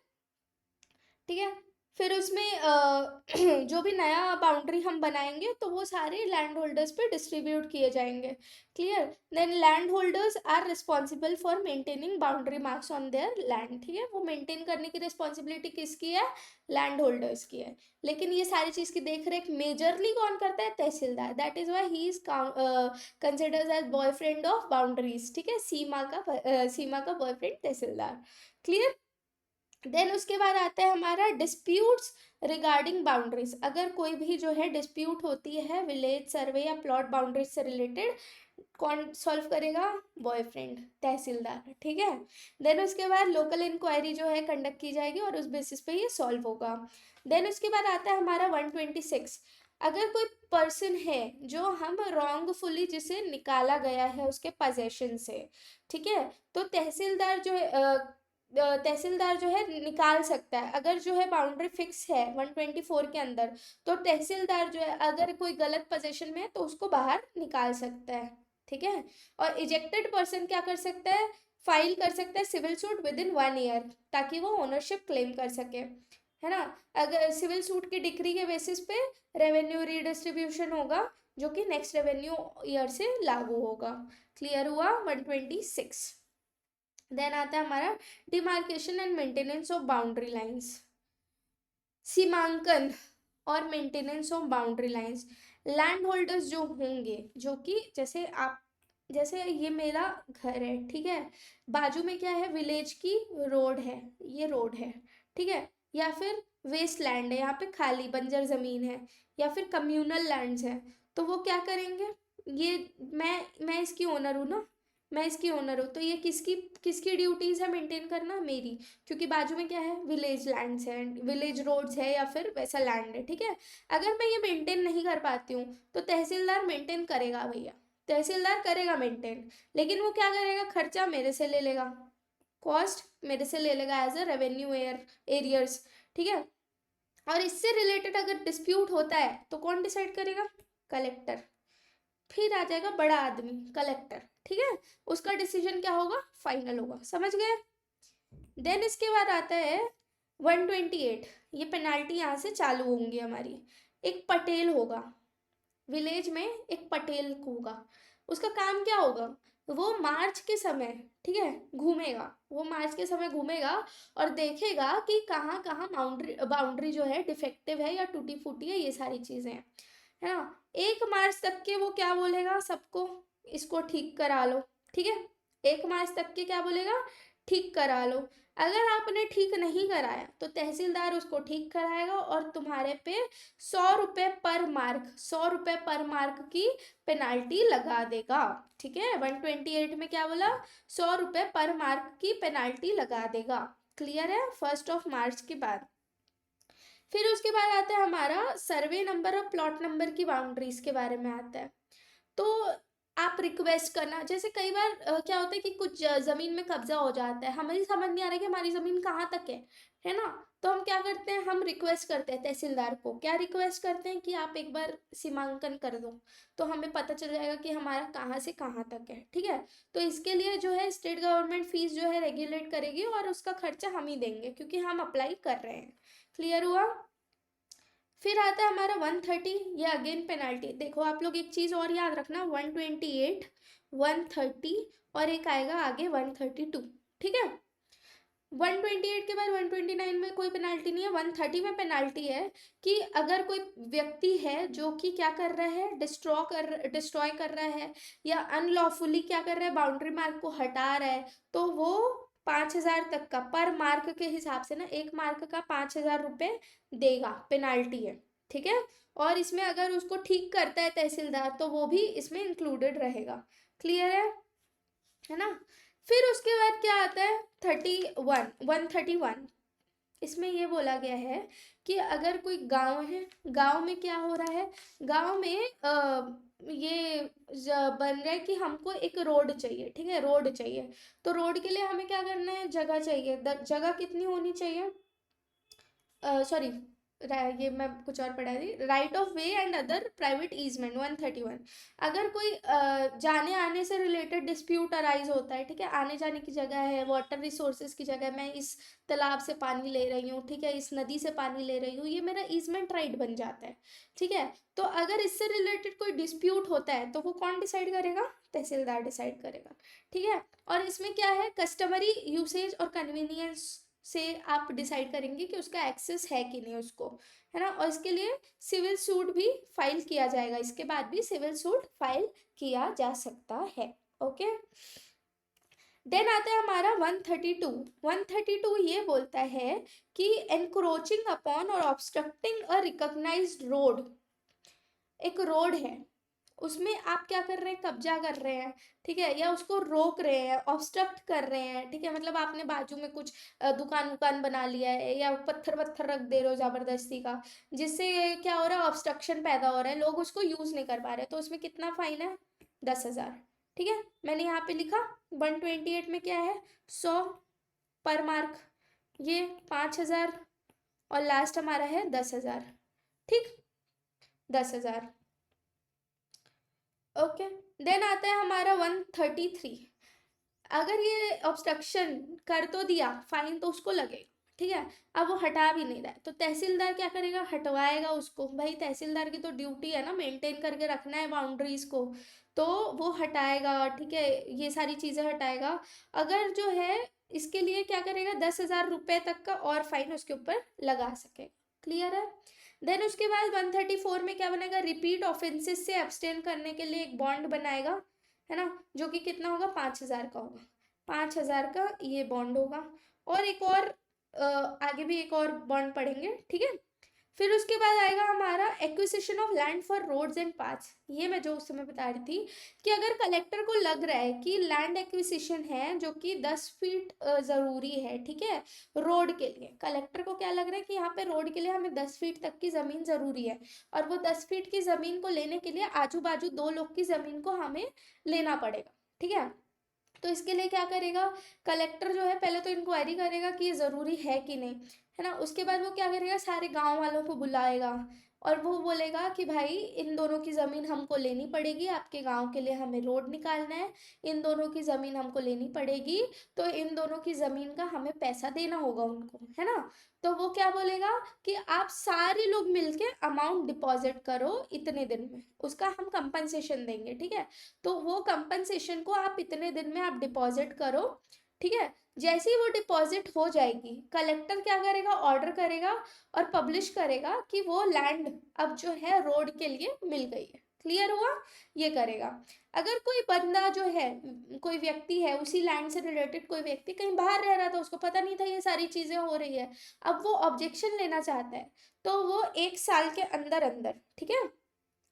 ठीक है। फिर उसमें जो भी नया बाउंड्री हम बनाएंगे तो वो सारे लैंड होल्डर्स पे डिस्ट्रीब्यूट किए जाएंगे। Clear, then land holders are responsible for maintaining boundary marks on their land, ठीक है, वो मेंटेन करने की रिस्पॉन्सिबिलिटी किसकी है, लैंड होल्डर्स की है, लेकिन ये सारी चीज़ की देख रेख मेजरली कौन करता है, tehsildar, that is why he is considered as boyfriend of boundaries, ठीक है, सीमा का बॉयफ्रेंड तहसीलदार। क्लियर, देन उसके बाद आता है हमारा डिस्प्यूट्स रिगार्डिंग बाउंड्रीज, अगर कोई भी जो है डिस्प्यूट होती है विलेज सर्वे या प्लॉट बाउंड्रीज से रिलेटेड, कौन सॉल्व करेगा, बॉयफ्रेंड तहसीलदार, ठीक है। देन उसके बाद लोकल इंक्वायरी जो है कंडक्ट की जाएगी और उस बेसिस पे ये सॉल्व होगा। देन उसके बाद आता है हमारा 126, अगर कोई पर्सन है जो हम रॉन्गफुली जिसे निकाला गया है उसके पोजेशन से, ठीक है, तो तहसीलदार जो है तहसीलदार जो है निकाल सकता है, अगर जो है बाउंड्री फिक्स है 124 के अंदर, तो तहसीलदार जो है अगर कोई गलत पोजीशन में है तो उसको बाहर निकाल सकता है, ठीक है। और इजेक्टेड पर्सन क्या कर सकता है, फाइल कर सकता है civil suit within 1 year, ताकि वो ओनरशिप क्लेम कर सके। है ना। अगर सिविल सूट की डिक्री के बेसिस पे रेवेन्यू रीडिस्ट्रीब्यूशन होगा जो कि नेक्स्ट रेवेन्यू ईयर से लागू होगा। क्लियर हुआ 126। देन आता है हमारा demarcation and maintenance of boundary lines. सीमांकन और maintenance of boundary lines. Land holders जो होंगे, जो कि जैसे आप, जैसे ये मेरा घर है, ठीक है, बाजू में क्या है, विलेज की रोड है, ये रोड है, ठीक है, या फिर वेस्ट लैंड है, यहाँ पे खाली बंजर जमीन है, या फिर कम्युनल लैंड्स है, तो वो क्या करेंगे, ये मैं इसकी ओनर हूँ ना, मैं इसकी ओनर हूँ, तो ये किसकी किसकी ड्यूटीज है मेंटेन करना, मेरी, क्योंकि बाजू में क्या है, विलेज लैंड्स है, विलेज रोड्स है, या फिर वैसा लैंड है, ठीक है। अगर मैं ये मेंटेन नहीं कर पाती हूँ तो तहसीलदार मेंटेन करेगा भैया, तहसीलदार करेगा मेंटेन, लेकिन वो क्या करेगा, खर्चा मेरे से ले लेगा, कॉस्ट मेरे से ले लेगा एज अ रेवेन्यू एरियर्स, ठीक है। और इससे रिलेटेड अगर डिस्प्यूट होता है तो कौन डिसाइड करेगा, कलेक्टर। फिर आ जाएगा बड़ा आदमी, कलेक्टर, ठीक है, उसका डिसीजन क्या होगा, फाइनल होगा, समझ गए। देन इसके बाद आता है 128। ये पेनाल्टी यहाँ से चालू होंगी हमारी। एक पटेल होगा, विलेज में एक पटेल होगा, उसका काम क्या होगा, वो मार्च के समय, ठीक है, घूमेगा, वो मार्च के समय घूमेगा और देखेगा कि कहाँ कहाँ बाउंड्री बाउंड्री जो है डिफेक्टिव है या टूटी फूटी है, ये सारी चीज़ें हैं, है ना। 1 मार्च तक के वो क्या बोलेगा सबको, इसको ठीक करा लो, ठीक है, 1 मार्च तक के क्या बोलेगा, ठीक करा लो। अगर आपने ठीक नहीं कराया तो तहसीलदार उसको ठीक कराएगा और तुम्हारे पे 100 रुपये पर मार्क, 100 रुपये पर मार्क की पेनाल्टी लगा देगा, ठीक है। 128 में क्या बोला, 100 रुपये पर मार्क की पेनाल्टी लगा देगा। क्लियर है, 1 मार्च के बाद। फिर उसके बाद आता है हमारा सर्वे नंबर और प्लॉट नंबर की बाउंड्रीज के बारे में आता है। तो आप रिक्वेस्ट करना, जैसे कई बार क्या होता है कि कुछ जमीन में कब्जा हो जाता है, हमें समझ नहीं आ रहा है कि हमारी जमीन कहाँ तक है ना, तो हम क्या करते हैं, हम रिक्वेस्ट करते हैं तहसीलदार को, क्या रिक्वेस्ट करते हैं कि आप एक बार सीमांकन कर दो, तो हमें पता चल जाएगा कि हमारा कहाँ से कहाँ तक है, ठीक है। तो इसके लिए जो है स्टेट गवर्नमेंट फीस जो है रेगुलेट करेगी और उसका खर्चा हम ही देंगे क्योंकि हम अप्लाई कर रहे हैं। क्लियर हुआ। फिर आता है हमारा 130। ये अगेन पेनाल्टी। देखो आप लोग एक चीज़ और याद रखना, 128, 130 और एक आएगा आगे 132, ठीक है। 128 के बाद 129 में कोई पेनाल्टी नहीं है। 130 में पेनाल्टी है कि अगर कोई व्यक्ति है जो कि क्या कर रहा है, डिस्ट्रॉय कर रहा है या अनलॉफुली क्या कर रहा है, बाउंड्री मार्क को हटा रहा है, तो वो 5,000 तक का पर मार्क के हिसाब से ना, 1 मार्क का 5,000 रुपये देगा, पेनाल्टी है, ठीक है। और इसमें अगर उसको ठीक करता है तहसीलदार तो वो भी इसमें इंक्लूडेड रहेगा। क्लियर है ना। फिर उसके बाद क्या आता है 131। इसमें ये बोला गया है कि अगर कोई गांव है, गांव में क्या हो रहा है, गांव में ये बन रहा है कि हमको एक रोड चाहिए, ठीक है, रोड चाहिए, तो रोड के लिए हमें क्या करना है, जगह चाहिए। जगह कितनी होनी चाहिए, सॉरी, ये मैं कुछ और पढ़ा रही, right of way and other private easement 131। अगर कोई जाने आने से रिलेटेड डिस्प्यूट अराइज होता है, ठीक है, आने जाने की जगह है, वाटर रिसोर्सेज की जगह, मैं इस तालाब से पानी ले रही हूँ, ठीक है, इस नदी से पानी ले रही हूँ, ये मेरा ईजमेंट राइट बन जाता है, ठीक है। तो अगर इससे रिलेटेड कोई डिस्प्यूट होता है तो वो कौन डिसाइड करेगा, तहसीलदार डिसाइड करेगा, ठीक है। और इसमें क्या है, कस्टमरी यूसेज और कन्वीनियंस से आप डिसाइड करेंगे कि उसका एक्सेस है कि नहीं उसको, है ना। और इसके लिए सिविल सूट भी फाइल किया जाएगा, इसके बाद भी सिविल सूट फाइल किया जा सकता है। ओके। देन आता है हमारा 132। 132 ये बोलता है कि एनक्रोचिंग अपॉन और ऑब्स्ट्रक्टिंग अ रिकॉग्नाइज्ड रोड। एक रोड है, उसमें आप क्या कर रहे हैं, कब्जा कर रहे हैं, ठीक है, या उसको रोक रहे हैं, ऑब्स्ट्रक्ट कर रहे हैं, ठीक है, मतलब आपने बाजू में कुछ दुकान वुकान बना लिया है या पत्थर वत्थर रख दे रहे हो जबरदस्ती का, जिससे क्या हो रहा है, ऑब्स्ट्रक्शन पैदा हो रहा है, लोग उसको यूज नहीं कर पा रहे, तो उसमें कितना फाइन है, 10,000, ठीक है। मैंने यहाँ पे लिखा 128 में क्या है, 100 पर मार्क, ये 5,000 और लास्ट हमारा है 10,000, ठीक, 10,000। ओके। देन आता है हमारा 133। अगर ये ऑब्स्ट्रक्शन कर तो दिया, फाइन तो उसको लगेगा, ठीक है। अब वो हटा भी नहीं रहा है तो तहसीलदार क्या करेगा, हटवाएगा उसको। भाई तहसीलदार की तो ड्यूटी है ना मेंटेन करके रखना है बाउंड्रीज को, तो वो हटाएगा, ठीक है, ये सारी चीज़ें हटाएगा। अगर जो है इसके लिए क्या करेगा, 10,000 रुपये तक का और फाइन उसके ऊपर लगा सकेगा। क्लियर है। देन उसके बाद 134 में क्या बनेगा, रिपीट ऑफेंसेस से अब्सटेन करने के लिए एक बॉन्ड बनाएगा, है ना, जो कि कितना होगा, 5,000 का होगा। 5,000 का ये बॉन्ड होगा। और एक और आगे भी एक और बॉन्ड पढ़ेंगे, ठीक है। फिर उसके बाद आएगा हमारा acquisition of land for roads and paths. ये मैं जो उस समय बता रही थी कि अगर कलेक्टर को लग रहा है कि लैंड एक्विजिशन है जो कि 10 फीट ज़रूरी है, ठीक है, रोड के लिए, कलेक्टर को क्या लग रहा है कि यहाँ पे रोड के लिए हमें 10 फीट तक की ज़मीन ज़रूरी है, और वो 10 फीट की ज़मीन को लेने के लिए आजू बाजू 2 लोग की ज़मीन को हमें लेना पड़ेगा, ठीक है। तो इसके लिए क्या करेगा, कलेक्टर जो है पहले तो इंक्वायरी करेगा कि ये ज़रूरी है कि नहीं, है ना। उसके बाद वो क्या करेगा, सारे गांव वालों को बुलाएगा और वो बोलेगा कि भाई इन दोनों की ज़मीन हमको लेनी पड़ेगी, आपके गांव के लिए हमें रोड निकालना है, इन दोनों की ज़मीन हमको लेनी पड़ेगी, तो इन दोनों की ज़मीन का हमें पैसा देना होगा उनको, है ना। तो वो क्या बोलेगा कि आप सारे लोग मिलके अमाउंट डिपॉजिट करो इतने दिन में, उसका हम कंपनसेशन देंगे, ठीक है। तो वो कंपनसेशन को आप इतने दिन में आप डिपॉजिट करो, ठीक है। जैसे ही वो डिपॉजिट हो जाएगी, कलेक्टर क्या करेगा, ऑर्डर करेगा और पब्लिश करेगा कि वो लैंड अब जो है रोड के लिए मिल गई है। क्लियर हुआ, ये करेगा। अगर कोई बंदा जो है, कोई व्यक्ति है, उसी लैंड से रिलेटेड कोई व्यक्ति कहीं बाहर रह रहा था, उसको पता नहीं था ये सारी चीजें हो रही है, अब वो ऑब्जेक्शन लेना चाहता है, तो वो 1 साल के अंदर अंदर, ठीक है,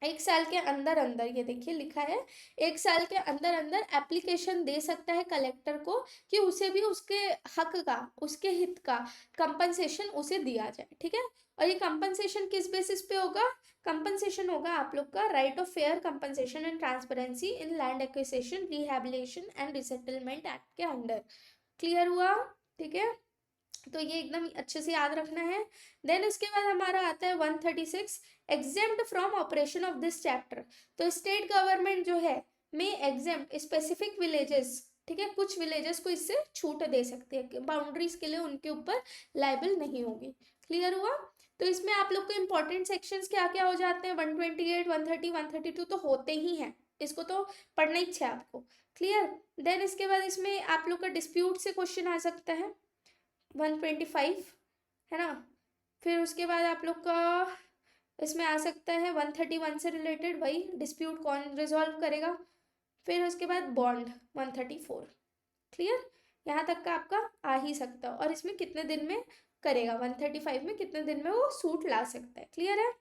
1 साल के अंदर अंदर, ये देखिए लिखा है, 1 साल के अंदर अंदर एप्लीकेशन दे सकता है कलेक्टर को कि उसे भी उसके हक का, उसके हित का कंपनसेशन उसे दिया जाए, ठीक है। और ये कंपनसेशन किस बेसिस पे होगा, कंपनसेशन होगा आप लोग का right of fair compensation and transparency in land acquisition rehabilitation and resettlement act के अंडर। क्लियर हुआ, ठीक है। तो ये एकदम अच्छे से याद रखना है। देन उसके बाद हमारा आता है 136, exempt from operation of this chapter. तो स्टेट गवर्नमेंट जो है में एग्जेम्प्ट स्पेसिफिक विलेजेस, ठीक है, कुछ विलेजेस को इससे छूट दे सकते हैं, बाउंड्रीज के लिए उनके ऊपर लाइबल नहीं होगी। क्लियर हुआ। तो इसमें आप लोग को इंपॉर्टेंट सेक्शंस क्या क्या हो जाते हैं, 128, 130, 132 तो होते ही हैं, इसको तो पढ़ना ही है आपको। क्लियर। देन इसके बाद इसमें आप लोग का डिस्प्यूट से क्वेश्चन आ सकता है, 125, है ना। फिर उसके बाद आप लोग का इसमें आ सकता है 131 से रिलेटेड, वही डिस्प्यूट कौन रिजॉल्व करेगा। फिर उसके बाद बॉन्ड 134। क्लियर, यहाँ तक का आपका आ ही सकता है, और इसमें कितने दिन में करेगा, 135 में कितने दिन में वो सूट ला सकता है। क्लियर है,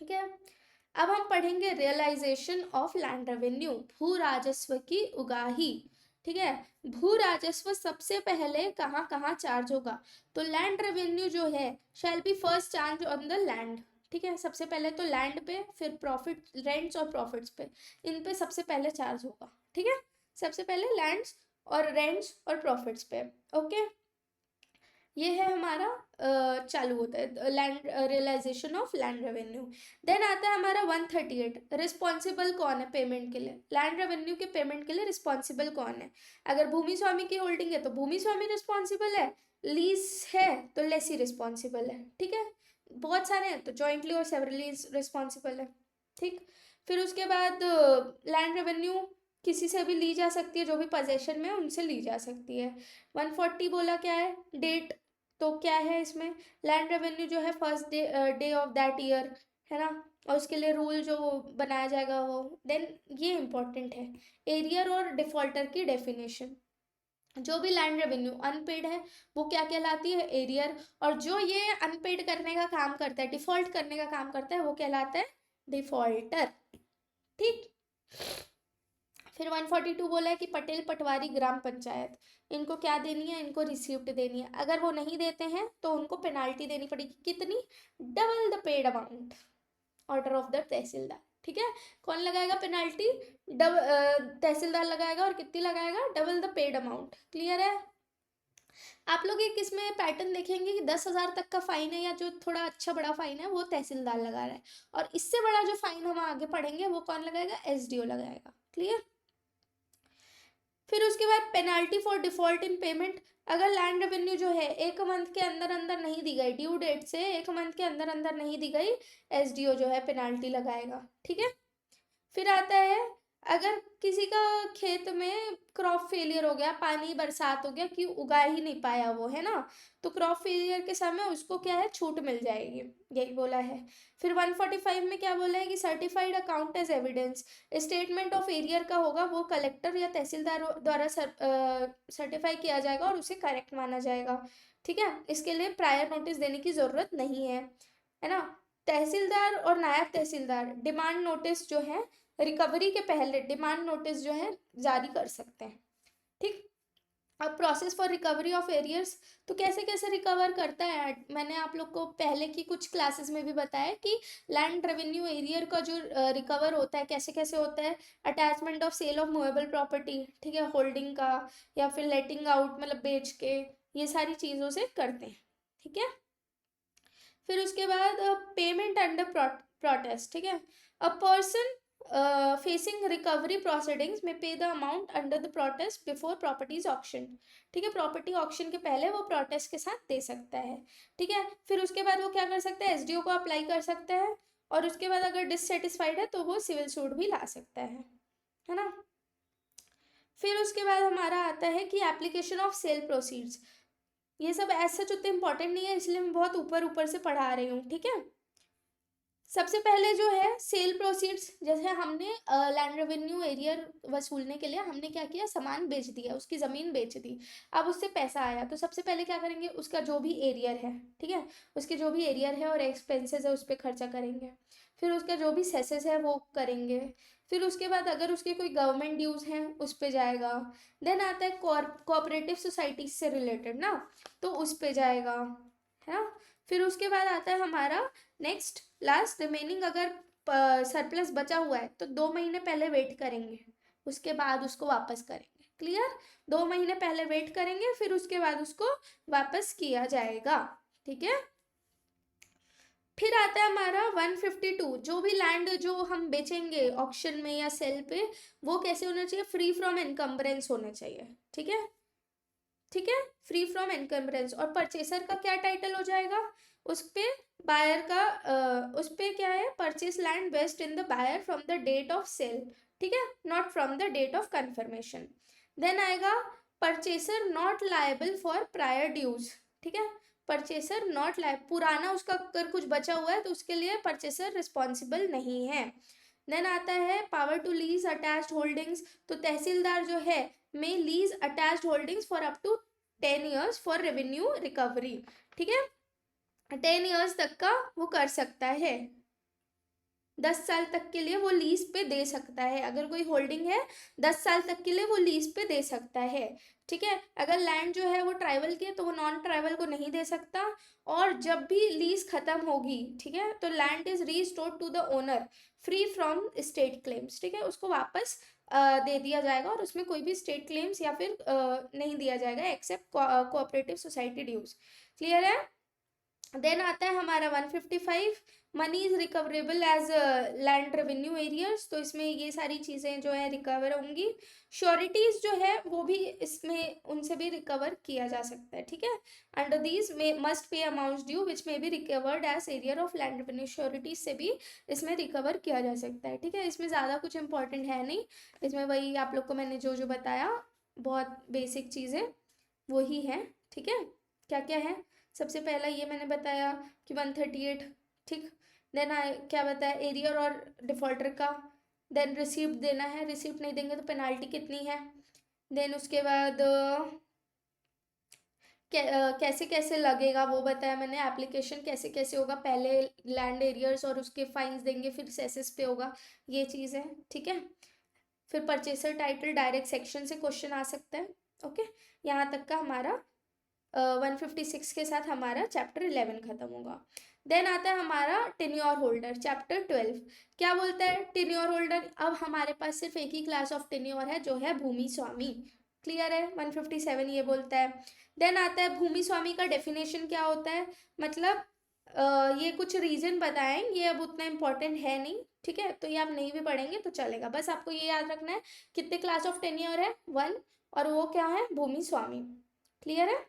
ठीक है। अब हम पढ़ेंगे रियलाइजेशन ऑफ लैंड रेवेन्यू, भू राजस्व की उगाही, ठीक है। भू राजस्व सबसे पहले कहाँ कहाँ चार्ज होगा, तो लैंड रेवेन्यू जो है shall be first charge on the land, ठीक है। सबसे पहले तो लैंड पे, फिर प्रॉफिट, रेंट्स और प्रॉफिट्स पे, इन पे सबसे पहले चार्ज होगा, ठीक है। सबसे पहले लैंड्स और रेंट्स और प्रॉफिट्स पे, ओके। ये है हमारा चालू होता है land realisation of land revenue. Then आता है हमारा 138, रिस्पॉन्सिबल कौन है पेमेंट के लिए, लैंड रेवेन्यू के पेमेंट के लिए रिस्पॉन्सिबल कौन है। अगर भूमि स्वामी की होल्डिंग है तो भूमि स्वामी रिस्पॉन्सिबल है, लीज है तो लेसी रिस्पॉन्सिबल है, ठीक है। बहुत सारे हैं तो जॉइंटली और सेवरली रिस्पॉन्सिबल है, ठीक। फिर उसके बाद लैंड रेवेन्यू किसी से भी ली जा सकती है, जो भी पोजेशन में है उनसे ली जा सकती है। 140 बोला क्या है, डेट, तो क्या है इसमें, लैंड रेवेन्यू जो है first day of that year, है ना, और उसके लिए रूल जो बनाया जाएगा वो। देन ये इंपॉर्टेंट है, एरियर और डिफॉल्टर की डेफिनेशन। जो भी लैंड रेवेन्यू अनपेड है वो क्या कहलाती है, एरियर, और जो ये अनपेड करने का काम करता है, डिफॉल्ट करने का काम करता है, वो कहलाता है डिफॉल्टर, ठीक। फिर 142 बोला है कि पटेल पटवारी ग्राम पंचायत, इनको क्या देनी है, इनको रिसीप्ट देनी है, अगर वो नहीं देते हैं तो उनको पेनाल्टी देनी पड़ेगी, कितनी, double the paid amount, order of the tehsildar, ठीक है। कौन लगाएगा पेनाल्टी, तहसीलदार लगाएगा, और कितनी लगाएगा, double the paid amount. Clear है। आप लोग एक इसमें पैटर्न देखेंगे कि 10,000 तक का फाइन है, या जो थोड़ा अच्छा बड़ा फाइन है वो तहसीलदार लगा रहा है, और इससे बड़ा जो फाइन हम आगे पढ़ेंगे वो कौन लगाएगा, एसडीओ लगाएगा। क्लियर। फिर उसके बाद penalty for default in payment, अगर लैंड रेवेन्यू जो है 1 मंथ के अंदर अंदर नहीं दी गई, ड्यू डेट से 1 मंथ के अंदर अंदर नहीं दी गई, एसडीओ जो है पेनाल्टी लगाएगा। ठीक है। फिर आता है, अगर किसी का खेत में क्रॉप फेलियर हो गया, पानी बरसात हो गया कि उगा ही नहीं पाया वो, है ना, तो क्रॉप फेलियर के समय उसको क्या है, छूट मिल जाएगी, यही बोला है। फिर 145 में क्या बोला है कि certified account as evidence, statement of arrear का होगा, वो कलेक्टर या तहसीलदार द्वारा सर्टिफाई किया जाएगा और उसे करेक्ट माना जाएगा। ठीक है, इसके लिए प्रायर नोटिस देने की ज़रूरत नहीं है ना। तहसीलदार और नायब तहसीलदार डिमांड नोटिस जो है, रिकवरी के पहले डिमांड नोटिस जो है जारी कर सकते हैं। ठीक। अब process for recovery of arrears, तो कैसे कैसे रिकवर करता है, मैंने आप लोग को पहले की कुछ क्लासेस में भी बताया कि लैंड रेवेन्यू एरियर का जो रिकवर होता है कैसे कैसे होता है, attachment of sale of movable property, ठीक है, होल्डिंग का, या फिर लेटिंग आउट मतलब बेच के, ये सारी चीज़ों से करते हैं। ठीक है। फिर उसके बाद पेमेंट अंडर प्रोटेस्ट। ठीक है, a person facing recovery proceedings में पे the amount under the protest before properties auction. ठीक है, प्रॉपर्टी ऑक्शन के पहले वो प्रोटेस्ट के साथ दे सकता है। ठीक है, फिर उसके बाद वो क्या कर सकता है, एसडीओ को अप्लाई कर सकता है, और उसके बाद अगर डिससेटिस्फाइड है तो वो सिविल सूट भी ला सकता है ना। फिर उसके बाद हमारा आता है कि एप्लीकेशन ऑफ सेल प्रोसीड्स, ये सब ऐसा उतना इंपॉर्टेंट नहीं है, इसलिए मैं बहुत ऊपर ऊपर से पढ़ा रही हूँ। ठीक है, सबसे पहले जो है सेल प्रोसीड्स, जैसे हमने लैंड रेवेन्यू एरियर वसूलने के लिए हमने क्या किया, सामान बेच दिया, उसकी ज़मीन बेच दी, अब उससे पैसा आया, तो सबसे पहले क्या करेंगे, उसका जो भी एरियर है, ठीक है, उसके जो भी एरियर है और एक्सपेंसेस है उस पर खर्चा करेंगे, फिर उसका जो भी सेसेस है वो करेंगे, फिर उसके बाद अगर उसके कोई गवर्नमेंट ड्यूज़ हैं उस पर जाएगा, देन आता है कोऑपरेटिव सोसाइटी से रिलेटेड ना, तो उस पर जाएगा, है ना। फिर उसके बाद आता है हमारा नेक्स्ट लास्ट रिमेनिंग, अगर सरप्लस बचा हुआ है तो 2 महीने पहले वेट करेंगे, उसके बाद उसको वापस करेंगे। क्लियर, 2 महीने पहले वेट करेंगे, फिर उसके बाद उसको वापस किया जाएगा। ठीक है। फिर आता है हमारा 152, जो भी लैंड जो हम बेचेंगे ऑक्शन में या सेल पे, वो कैसे होना चाहिए, फ्री फ्रॉम एनकम्बरेंस होना चाहिए। ठीक है, ठीक है, फ्री फ्रॉम एनकम्बरेंस, और परचेसर का क्या टाइटल हो जाएगा, उस पे बायर का उस पे क्या है, purchase land based in the buyer from the date of sale, ठीक है, not from the date of confirmation. Then आएगा purchaser not liable for prior dues. ठीक है, परचेसर नॉट लायबल, पुराना उसका अगर कुछ बचा हुआ है तो उसके लिए परचेसर रिस्पॉन्सिबल नहीं है। देन आता है power to lease attached holdings, तो तहसीलदार जो है may lease attached holdings for up to 10 years for revenue recovery. ठीक है, 10 years तक का वो कर सकता है, 10 साल तक के लिए वो लीज पे दे सकता है, अगर कोई होल्डिंग है 10 साल तक के लिए वो लीज पे दे सकता है। ठीक है, अगर लैंड जो है वो ट्राइबल की है तो वो नॉन ट्राइबल को नहीं दे सकता, और जब भी लीज खत्म होगी, ठीक है, तो land is restored to the owner free from state claims. ठीक है, उसको वापस दे दिया जाएगा, और उसमें कोई भी स्टेट क्लेम्स या फिर नहीं दिया जाएगा except cooperative society dues. Clear है। देन आता है हमारा 155, money is recoverable as land revenue arrears, तो इसमें ये सारी चीज़ें जो है रिकवर होंगी। श्योरिटीज जो है वो भी इसमें उनसे भी रिकवर किया जा सकता है। ठीक है, अंडर दीज में must pay amount due which may be recovered as arrear of land revenue, sureties से भी इसमें रिकवर किया जा सकता है। ठीक है, इसमें ज़्यादा कुछ इंपॉर्टेंट है नहीं, इसमें वही आप लोग को मैंने जो जो बताया बहुत बेसिक चीज़ें वही है। ठीक है, क्या क्या है, सबसे पहला ये मैंने बताया कि 138। ठीक, देन क्या बताया, एरियर और डिफॉल्टर का, देन रिसिप्ट देना है, रिसिप्ट नहीं देंगे तो पेनाल्टी कितनी है, देन उसके बाद कैसे कैसे लगेगा वो बताया मैंने, एप्लीकेशन कैसे कैसे होगा, पहले लैंड एरियर्स और उसके फाइन्स देंगे फिर सेसेस पे होगा, ये चीज़ है। ठीक है, फिर परचेसर टाइटल डायरेक्ट सेक्शन से क्वेश्चन आ सकता है। ओके, यहाँ तक का हमारा 156 के साथ हमारा चैप्टर 11 खत्म होगा। देन आता है हमारा टेन्योर होल्डर, चैप्टर 12। क्या बोलता है टेन्योर होल्डर, अब हमारे पास सिर्फ एक ही क्लास ऑफ टेन्योर है जो है भूमि स्वामी। क्लियर है, 157 ये बोलता है। देन आता है भूमि स्वामी का डेफिनेशन क्या होता है, मतलब ये कुछ रीजन बताएं, ये अब उतना इम्पोर्टेंट है नहीं। ठीक है, तो ये आप नहीं भी पढ़ेंगे तो चलेगा, बस आपको ये याद रखना है कितने क्लास ऑफ टेन्योर है, 1, और वो क्या है, भूमि स्वामी। क्लियर है।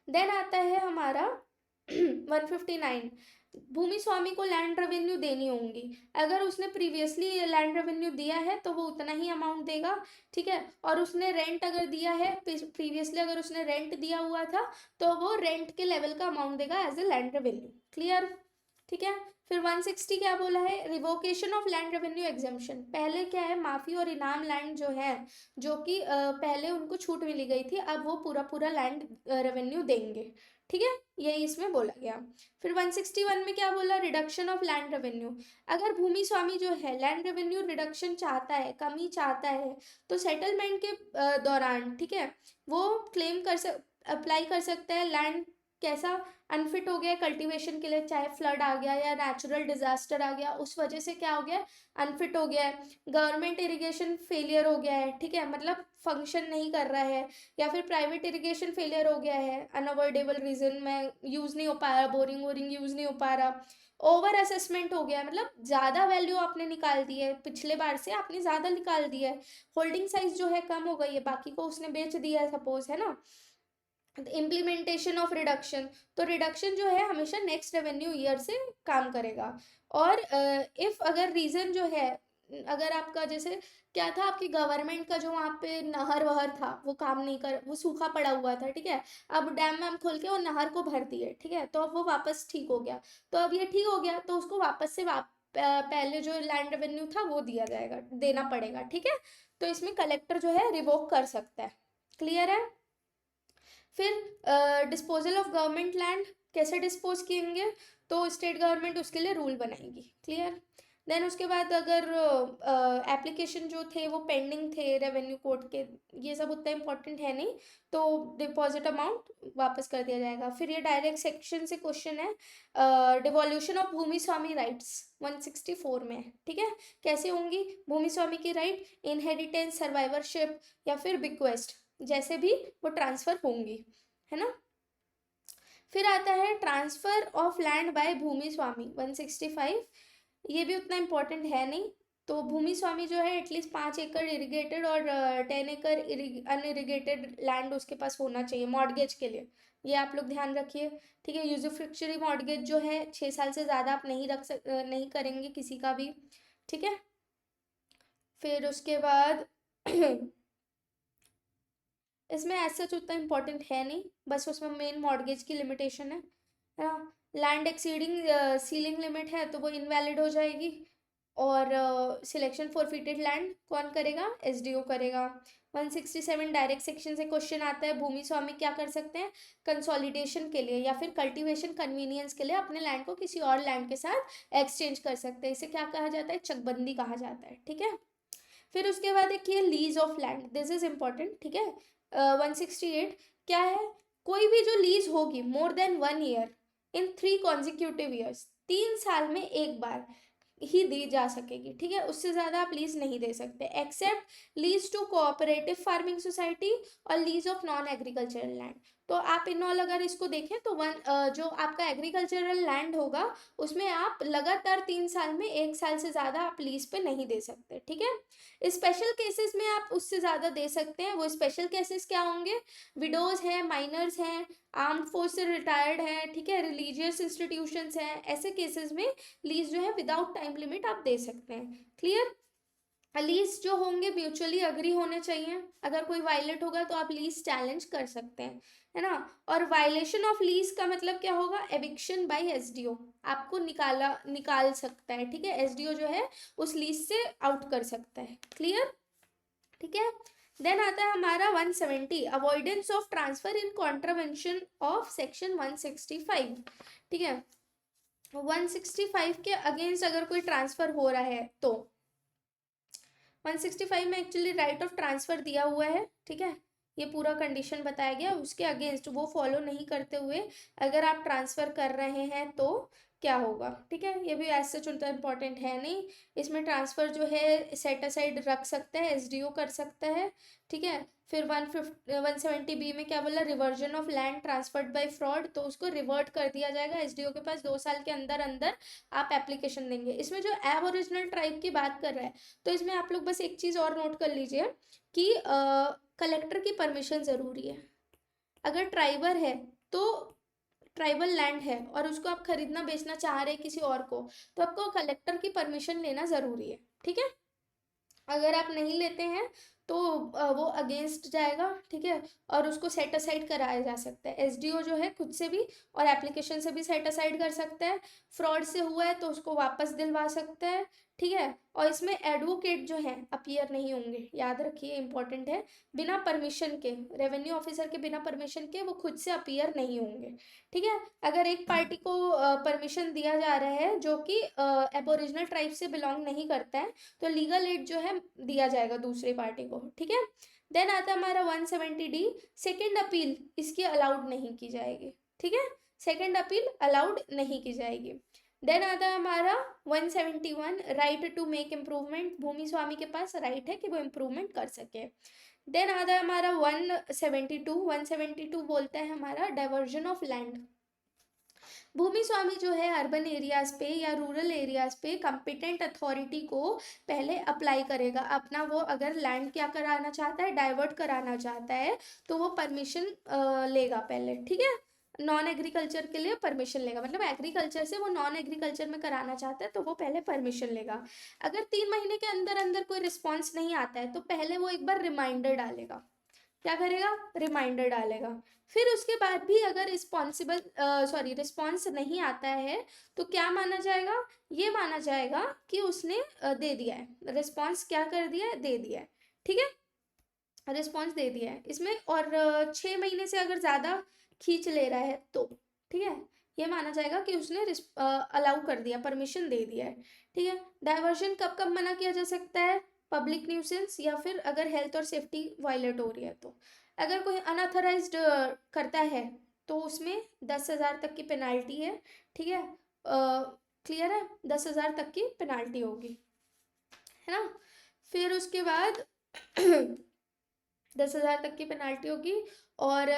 देन आता है हमारा 159, भूमि स्वामी को लैंड रेवेन्यू देनी होंगी। अगर उसने प्रीवियसली लैंड रेवेन्यू दिया है तो वो उतना ही अमाउंट देगा, ठीक है। और उसने रेंट अगर दिया है प्रीवियसली, अगर उसने रेंट दिया हुआ था तो वो रेंट के लेवल का अमाउंट देगा as a land revenue. Clear, ठीक है। फिर 160 क्या बोला है, revocation of land revenue exemption. पहले क्या है, माफी और इनाम लैंड जो है, जो कि पहले उनको छूट मिली गई थी, अब वो पूरा पूरा लैंड रेवेन्यू देंगे, ठीक है। यही इसमें बोला गया। फिर 161 में क्या बोला, रिडक्शन ऑफ लैंड रेवेन्यू। अगर भूमि स्वामी जो है लैंड रेवेन्यू रिडक्शन चाहता है, कमी चाहता है, तो सेटलमेंट के दौरान, ठीक है, वो क्लेम अप्लाई कर सकता है। लैंड कैसा अनफिट हो गया कल्टीवेशन के लिए, चाहे फ्लड आ गया या नेचुरल डिजास्टर आ गया, उस वजह से क्या हो गया, अनफिट हो गया है। गवर्नमेंट इरिगेशन फेलियर हो गया है, ठीक है, मतलब फंक्शन नहीं कर रहा है, या फिर प्राइवेट इरिगेशन फेलियर हो गया है, अनअवॉइडेबल रीजन में यूज नहीं हो पा रहा, बोरिंग वोरिंग यूज नहीं हो पा रहा, ओवर असेसमेंट हो गया है, मतलब ज़्यादा वैल्यू आपने निकाल दी है, पिछले बार से आपने ज़्यादा निकाल दिया है, होल्डिंग साइज जो है कम हो गई है, बाकी को उसने बेच दिया है सपोज, है ना। इम्प्लीमेंटेशन ऑफ रिडक्शन, तो रिडक्शन जो है हमेशा नेक्स्ट रेवेन्यू ईयर से काम करेगा। और इफ अगर रीजन जो है, अगर आपका जैसे क्या था, आपकी गवर्नमेंट का जो वहाँ पे नहर वहर था वो काम नहीं कर, वो सूखा पड़ा हुआ था, ठीक है, अब डैम वैम खोल के वो नहर को भर दिए, ठीक है, तो अब वो वापस ठीक हो गया, तो अब ये ठीक हो गया तो उसको वापस से पहले जो लैंड रेवेन्यू था वो दिया जाएगा, देना पड़ेगा, ठीक है। तो इसमें कलेक्टर जो है रिवोक कर सकता है। क्लियर है। फिर डिस्पोजल ऑफ गवर्नमेंट लैंड कैसे डिस्पोज किएंगे, तो स्टेट गवर्नमेंट उसके लिए रूल बनाएगी। क्लियर। देन उसके बाद अगर एप्लीकेशन जो थे वो पेंडिंग थे रेवेन्यू कोर्ट के, ये सब उतना इम्पोर्टेंट है नहीं, तो डिपॉजिट अमाउंट वापस कर दिया जाएगा। फिर ये डायरेक्ट सेक्शन से क्वेश्चन है, devolution of bhumi swami rights 164 में, ठीक है, कैसे होंगी भूमि स्वामी की राइट, इनहेरिटेंस, सर्वाइवरशिप या फिर बिक्वेस्ट, जैसे भी वो ट्रांसफर होंगी, है ना। फिर आता है ट्रांसफर ऑफ लैंड बाय भूमि स्वामी 165, ये भी उतना इम्पोर्टेंट है नहीं। तो भूमि स्वामी जो है एटलीस्ट 5 एकड़ इरिगेटेड और 10 एकड़ अनइरिगेटेड लैंड उसके पास होना चाहिए मॉर्गेज के लिए, ये आप लोग ध्यान रखिए, ठीक है। यूजुफ्रिक्चुअली मॉर्गेज जो है 6 साल से ज़्यादा आप नहीं करेंगे किसी का भी, ठीक है। फिर उसके बाद इसमें ऐसा उतना इम्पोर्टेंट है नहीं, बस उसमें मेन मॉर्गेज की लिमिटेशन है ना। लैंड एक्सीडिंग सीलिंग लिमिट है तो वो इनवैलिड हो जाएगी। और सिलेक्शन फॉरफिटेड लैंड कौन करेगा, एसडीओ करेगा। 167 डायरेक्ट सेक्शन से क्वेश्चन आता है, भूमि स्वामी क्या कर सकते हैं, कंसोलिडेशन के लिए या फिर कल्टीवेशन कन्वीनियंस के लिए अपने लैंड को किसी और लैंड के साथ एक्सचेंज कर सकते हैं, इसे क्या कहा जाता है, चकबंदी कहा जाता है, ठीक है। फिर उसके बाद एक ये lease of land, this is important, ठीक है। 168 क्या है, कोई भी जो लीज होगी more than 1 year in 3 consecutive years, 3 साल में एक बार ही दी जा सकेगी, ठीक है, उससे ज़्यादा आप लीज नहीं दे सकते, except lease to cooperative farming society और lease of non agricultural land. तो आप इन ऑल अगर इसको देखें तो जो आपका एग्रीकल्चरल लैंड होगा उसमें आप लगातार 3 साल में 1 साल से ज़्यादा आप लीज पे नहीं दे सकते, ठीक है। स्पेशल केसेस में आप उससे ज़्यादा दे सकते हैं, वो स्पेशल केसेस क्या होंगे, विडोज हैं, माइनर्स हैं, आर्म्ड फोर्स से रिटायर्ड हैं, ठीक है, रिलीजियस इंस्टीट्यूशंस हैं, ऐसे केसेस में लीज जो है विदाउट टाइम लिमिट आप दे सकते हैं। क्लियर। लीज जो होंगे म्यूचुअली अग्री होने चाहिए, अगर कोई वायलेट होगा तो आप लीज चैलेंज कर सकते हैं, है ना। और वायलेशन ऑफ लीज का मतलब क्या होगा, एविक्शन बाय एसडीओ, आपको निकाल सकता है, ठीक है, एसडीओ जो है उस लीज से आउट कर सकता है। क्लियर, ठीक है। देन आता है हमारा 170, avoidance of transfer in contravention of section 165, ठीक है। 165 के अगेंस्ट अगर कोई ट्रांसफर हो रहा है तो 165 में एक्चुअली राइट ऑफ ट्रांसफर दिया हुआ है, ठीक है, ये पूरा कंडीशन बताया गया, उसके अगेंस्ट वो फॉलो नहीं करते हुए अगर आप ट्रांसफर कर रहे हैं तो क्या होगा, ठीक है। ये भी ऐसे चुनता इंपॉर्टेंट है नहीं, इसमें ट्रांसफर जो है सेट असाइड रख सकता है, एसडीओ कर सकता है, ठीक है। फिर 170 बी में क्या बोला, reversion of land transferred by fraud, तो उसको रिवर्ट कर दिया जाएगा एसडीओ के पास, 2 साल के अंदर अंदर आप एप्लीकेशन देंगे। इसमें जो एबोरिजिनल ट्राइब की बात कर रहा है, तो इसमें आप लोग बस एक चीज़ और नोट कर लीजिए कि कलेक्टर की परमिशन ज़रूरी है, अगर ट्राइबर है तो ट्राइबल लैंड है और उसको आप खरीदना बेचना चाह रहे हैं किसी और को, तो आपको कलेक्टर की परमिशन लेना ज़रूरी है, ठीक है। अगर आप नहीं लेते हैं तो वो अगेंस्ट जाएगा, ठीक है, और उसको सेट असाइड कराया जा सकता है। एसडीओ जो है खुद से भी और एप्लीकेशन से भी सेट असाइड कर सकता है। फ्रॉड से हुआ है तो उसको वापस दिलवा सकता है, ठीक है। और इसमें एडवोकेट जो है अपीयर नहीं होंगे, याद रखिए, इंपॉर्टेंट है। बिना परमिशन के, रेवेन्यू ऑफिसर के बिना परमिशन के वो खुद से अपीयर नहीं होंगे, ठीक है। अगर एक पार्टी को परमिशन दिया जा रहा है जो कि एबोरिजिनल ट्राइब से बिलोंग नहीं करता है, तो लीगल एड जो है दिया जाएगा दूसरी पार्टी को, ठीक है। देन आता है हमारा 170D, सेकेंड अपील इसकी अलाउड नहीं की जाएगी, ठीक है। सेकेंड अपील अलाउड नहीं की जाएगी। देन आता है हमारा 171, राइट टू मेक इम्प्रूवमेंट, भूमि स्वामी के पास राइट है कि वो इम्प्रूवमेंट कर सके। देन आता है हमारा 172 बोलता है हमारा डाइवर्जन ऑफ लैंड। भूमि स्वामी जो है अर्बन एरियाज पे या रूरल एरियाज पे कंपिटेंट अथॉरिटी को पहले अप्लाई करेगा अपना, वो अगर लैंड क्या कराना चाहता है, डाइवर्ट कराना चाहता है, तो वो परमिशन लेगा पहले, ठीक है। नॉन एग्रीकल्चर के लिए परमिशन लेगा, मतलब एग्रीकल्चर से वो नॉन एग्रीकल्चर में कराना चाहता है तो वो पहले परमिशन लेगा। अगर 3 महीने के अंदर अंदर कोई रिस्पॉन्स नहीं आता है तो पहले वो एक बार रिमाइंडर डालेगा। क्या करेगा? रिमाइंडर डालेगा। फिर उसके बाद भी अगर रिस्पॉन्स नहीं आता है तो क्या माना जाएगा? ये माना जाएगा कि उसने दे दिया है रिस्पॉन्स, क्या कर दिया है? दे दिया है, ठीक है, रिस्पॉन्स दे दिया है इसमें। और 6 महीने से अगर ज़्यादा खींच ले रहा है तो, ठीक है, ये माना जाएगा कि उसने अलाउ कर दिया, परमिशन दे दिया है, ठीक है। डाइवर्शन कब कब मना किया जा सकता है? पब्लिक न्यूसेंस या फिर अगर हेल्थ और सेफ्टी वायलेट हो रही है तो। अगर कोई अनऑथराइज्ड करता है तो उसमें 10,000 तक की पेनाल्टी है, ठीक है। क्लियर है? 10,000 तक की पेनाल्टी होगी, है ना। फिर उसके बाद 10,000 तक की पेनाल्टी होगी। और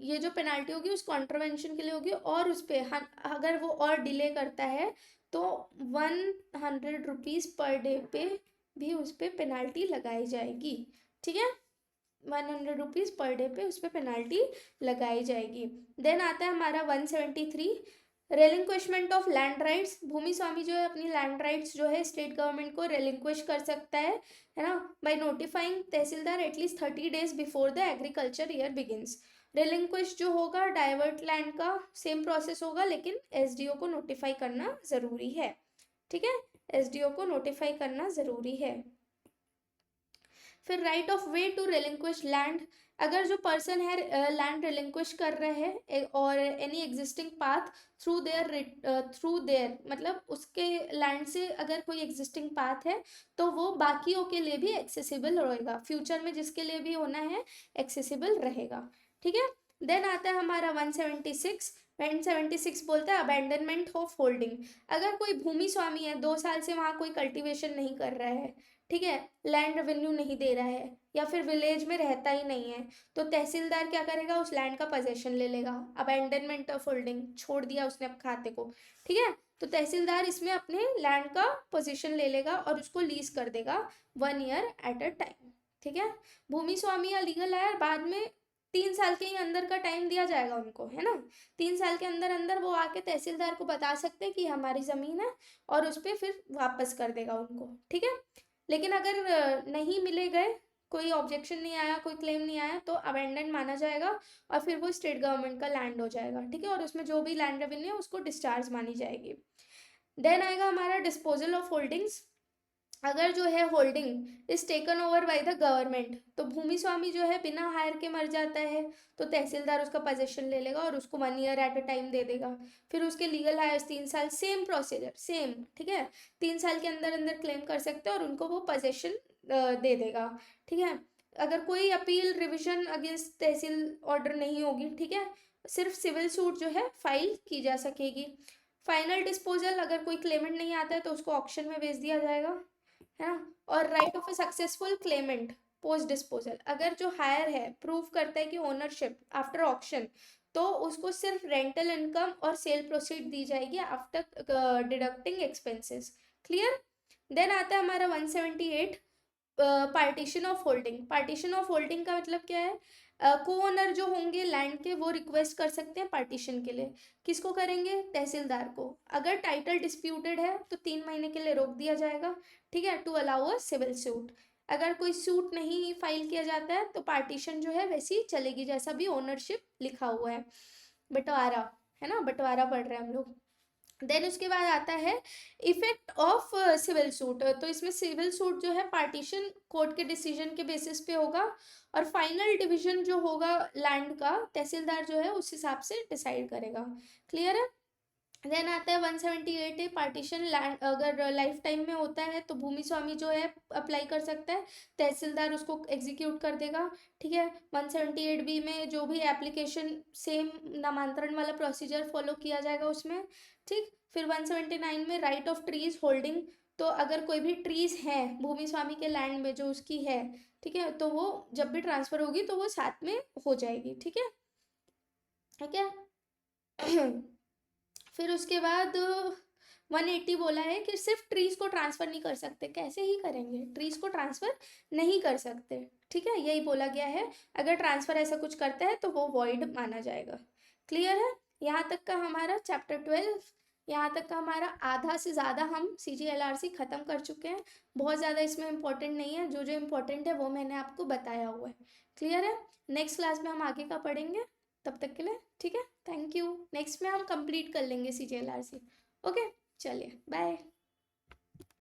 ये जो पेनाल्टी होगी उस कॉन्ट्रवेंशन के लिए होगी, और उस पर अगर वो और डिले करता है तो 100 रुपीज़ पर डे पे भी उस पर पेनाल्टी लगाई जाएगी, ठीक है। 100 रुपीज़ पर डे पे उस पर पेनाल्टी लगाई जाएगी। देन आता है हमारा 173, रेलिंक्विशमेंट ऑफ लैंड राइट्स। भूमि स्वामी जो है अपनी लैंड राइट्स जो है स्टेट गवर्नमेंट को रेलिंक्विश कर सकता है ना, by notifying tehsildar at least 30 days before the agriculture year begins. Relinquish जो होगा डाइवर्ट लैंड का सेम प्रोसेस होगा, लेकिन एसडीओ को नोटिफाई करना ज़रूरी है, ठीक है, एसडीओ को नोटिफाई करना ज़रूरी है। फिर right of way to relinquish land, अगर जो पर्सन है लैंड रिलिंक्विश कर रहे हैं और any existing path through their मतलब उसके लैंड से अगर कोई एग्जिस्टिंग पाथ है तो वो बाकियों के लिए भी एक्सेसिबल रहेगा, फ्यूचर में जिसके लिए भी होना है एक्सेसिबल रहेगा, ठीक है। देन आता है हमारा 176 बोलता है अबैंडनमेंट ऑफ होल्डिंग। अगर कोई भूमि स्वामी है 2 साल से वहाँ कोई कल्टीवेशन नहीं कर रहा है, ठीक है, लैंड रेवेन्यू नहीं दे रहा है या फिर विलेज में रहता ही नहीं है, तो तहसीलदार क्या करेगा? उस लैंड का पोजेशन ले लेगा। अबैंडनमेंट ऑफ होल्डिंग, छोड़ दिया उसने अब खाते को, ठीक है, तो तहसीलदार इसमें अपने लैंड का पोजीशन ले लेगा और उसको लीज कर देगा 1 year एट अ टाइम, ठीक है। भूमि स्वामी या लीगल लायर बाद में 3 साल के ही अंदर का टाइम दिया जाएगा उनको, है ना। 3 साल के अंदर अंदर वो आके तहसीलदार को बता सकते हैं कि हमारी ज़मीन है, और उस पर फिर वापस कर देगा उनको, ठीक है। लेकिन अगर नहीं मिले गए, कोई ऑब्जेक्शन नहीं आया, कोई क्लेम नहीं आया, तो अबेंडन माना जाएगा और फिर वो स्टेट गवर्नमेंट का लैंड हो जाएगा, ठीक है, और उसमें जो भी लैंड रेवेन्यू है उसको डिस्चार्ज मानी जाएगी। देन आएगा हमारा डिस्पोजल ऑफ होल्डिंग्स। अगर जो है holding is taken over by the government, तो भूमि स्वामी जो है बिना हायर के मर जाता है तो तहसीलदार उसका पोजेशन ले लेगा और उसको 1 year एट अ टाइम दे देगा। फिर उसके लीगल हायर्स 3 साल, सेम प्रोसीजर सेम, ठीक है, 3 साल के अंदर अंदर क्लेम कर सकते हैं और उनको वो पोजेशन दे देगा, ठीक है। अगर कोई अपील रिविजन अगेंस्ट तहसील ऑर्डर नहीं होगी, ठीक है, सिर्फ सिविल सूट जो है फाइल की जा सकेगी। फाइनल डिस्पोजल, अगर कोई क्लेमेंट नहीं आता है तो उसको ऑक्शन में बेच दिया जाएगा, है ना। और right of A successful Clement post disposal, अगर जो हायर है प्रूव करता है कि ओनरशिप आफ्टर ऑक्शन, तो उसको सिर्फ रेंटल इनकम और सेल प्रोसीड दी जाएगी after deducting expenses. Clear? Then आता है हमारा 178, partition of holding. Partition of holding का मतलब क्या है? को ओनर जो होंगे लैंड के वो रिक्वेस्ट कर सकते हैं पार्टीशन के लिए। किसको करेंगे? तहसीलदार को। अगर टाइटल डिस्प्यूटेड है तो 3 महीने के लिए रोक दिया जाएगा, ठीक है, to allow a civil suit. अगर कोई सूट नहीं फाइल किया जाता है तो पार्टीशन जो है वैसी चलेगी जैसा भी ओनरशिप लिखा हुआ है, बंटवारा, है ना, बंटवारा पढ़ रहे हैं हम लोग। देन उसके बाद आता है इफेक्ट ऑफ सिविल सूट। तो इसमें सिविल सूट जो है पार्टीशन कोर्ट के डिसीजन के बेसिस पे होगा, और फाइनल डिवीजन जो होगा लैंड का तहसीलदार जो है उस हिसाब से डिसाइड करेगा। क्लियर है? देन आता है 178 है पार्टीशन लैंड। अगर लाइफ टाइम में होता है तो भूमि स्वामी जो है अप्लाई कर सकता है, तहसीलदार उसको एग्जीक्यूट कर देगा, ठीक है। 178 बी में जो भी एप्लीकेशन सेम नामांतरण वाला प्रोसीजर फॉलो किया जाएगा उसमें, ठीक। फिर 179 में राइट ऑफ ट्रीज होल्डिंग। तो अगर कोई भी ट्रीज हैं भूमि स्वामी के लैंड में जो उसकी है, ठीक है, तो वो जब भी ट्रांसफर होगी तो वो साथ में हो जाएगी, ठीक है, ठीक है। फिर उसके बाद 180 बोला है कि सिर्फ ट्रीज को ट्रांसफर नहीं कर सकते। कैसे ही करेंगे? ट्रीज को ट्रांसफर नहीं कर सकते, ठीक है, यही बोला गया है। अगर ट्रांसफर ऐसा कुछ करता है तो वो वॉइड माना जाएगा। क्लियर है? यहाँ तक का हमारा चैप्टर 12, यहाँ तक का हमारा आधा से ज़्यादा हम CGLRC ख़त्म कर चुके हैं। बहुत ज़्यादा इसमें इंपॉर्टेंट नहीं है, जो जो इम्पोर्टेंट है वो मैंने आपको बताया हुआ है। क्लियर है? नेक्स्ट क्लास में हम आगे का पढ़ेंगे, तब तक के लिए ठीक है, थैंक यू। नेक्स्ट में हम कंप्लीट कर लेंगे CGLRC। ओके, चलिए बाय।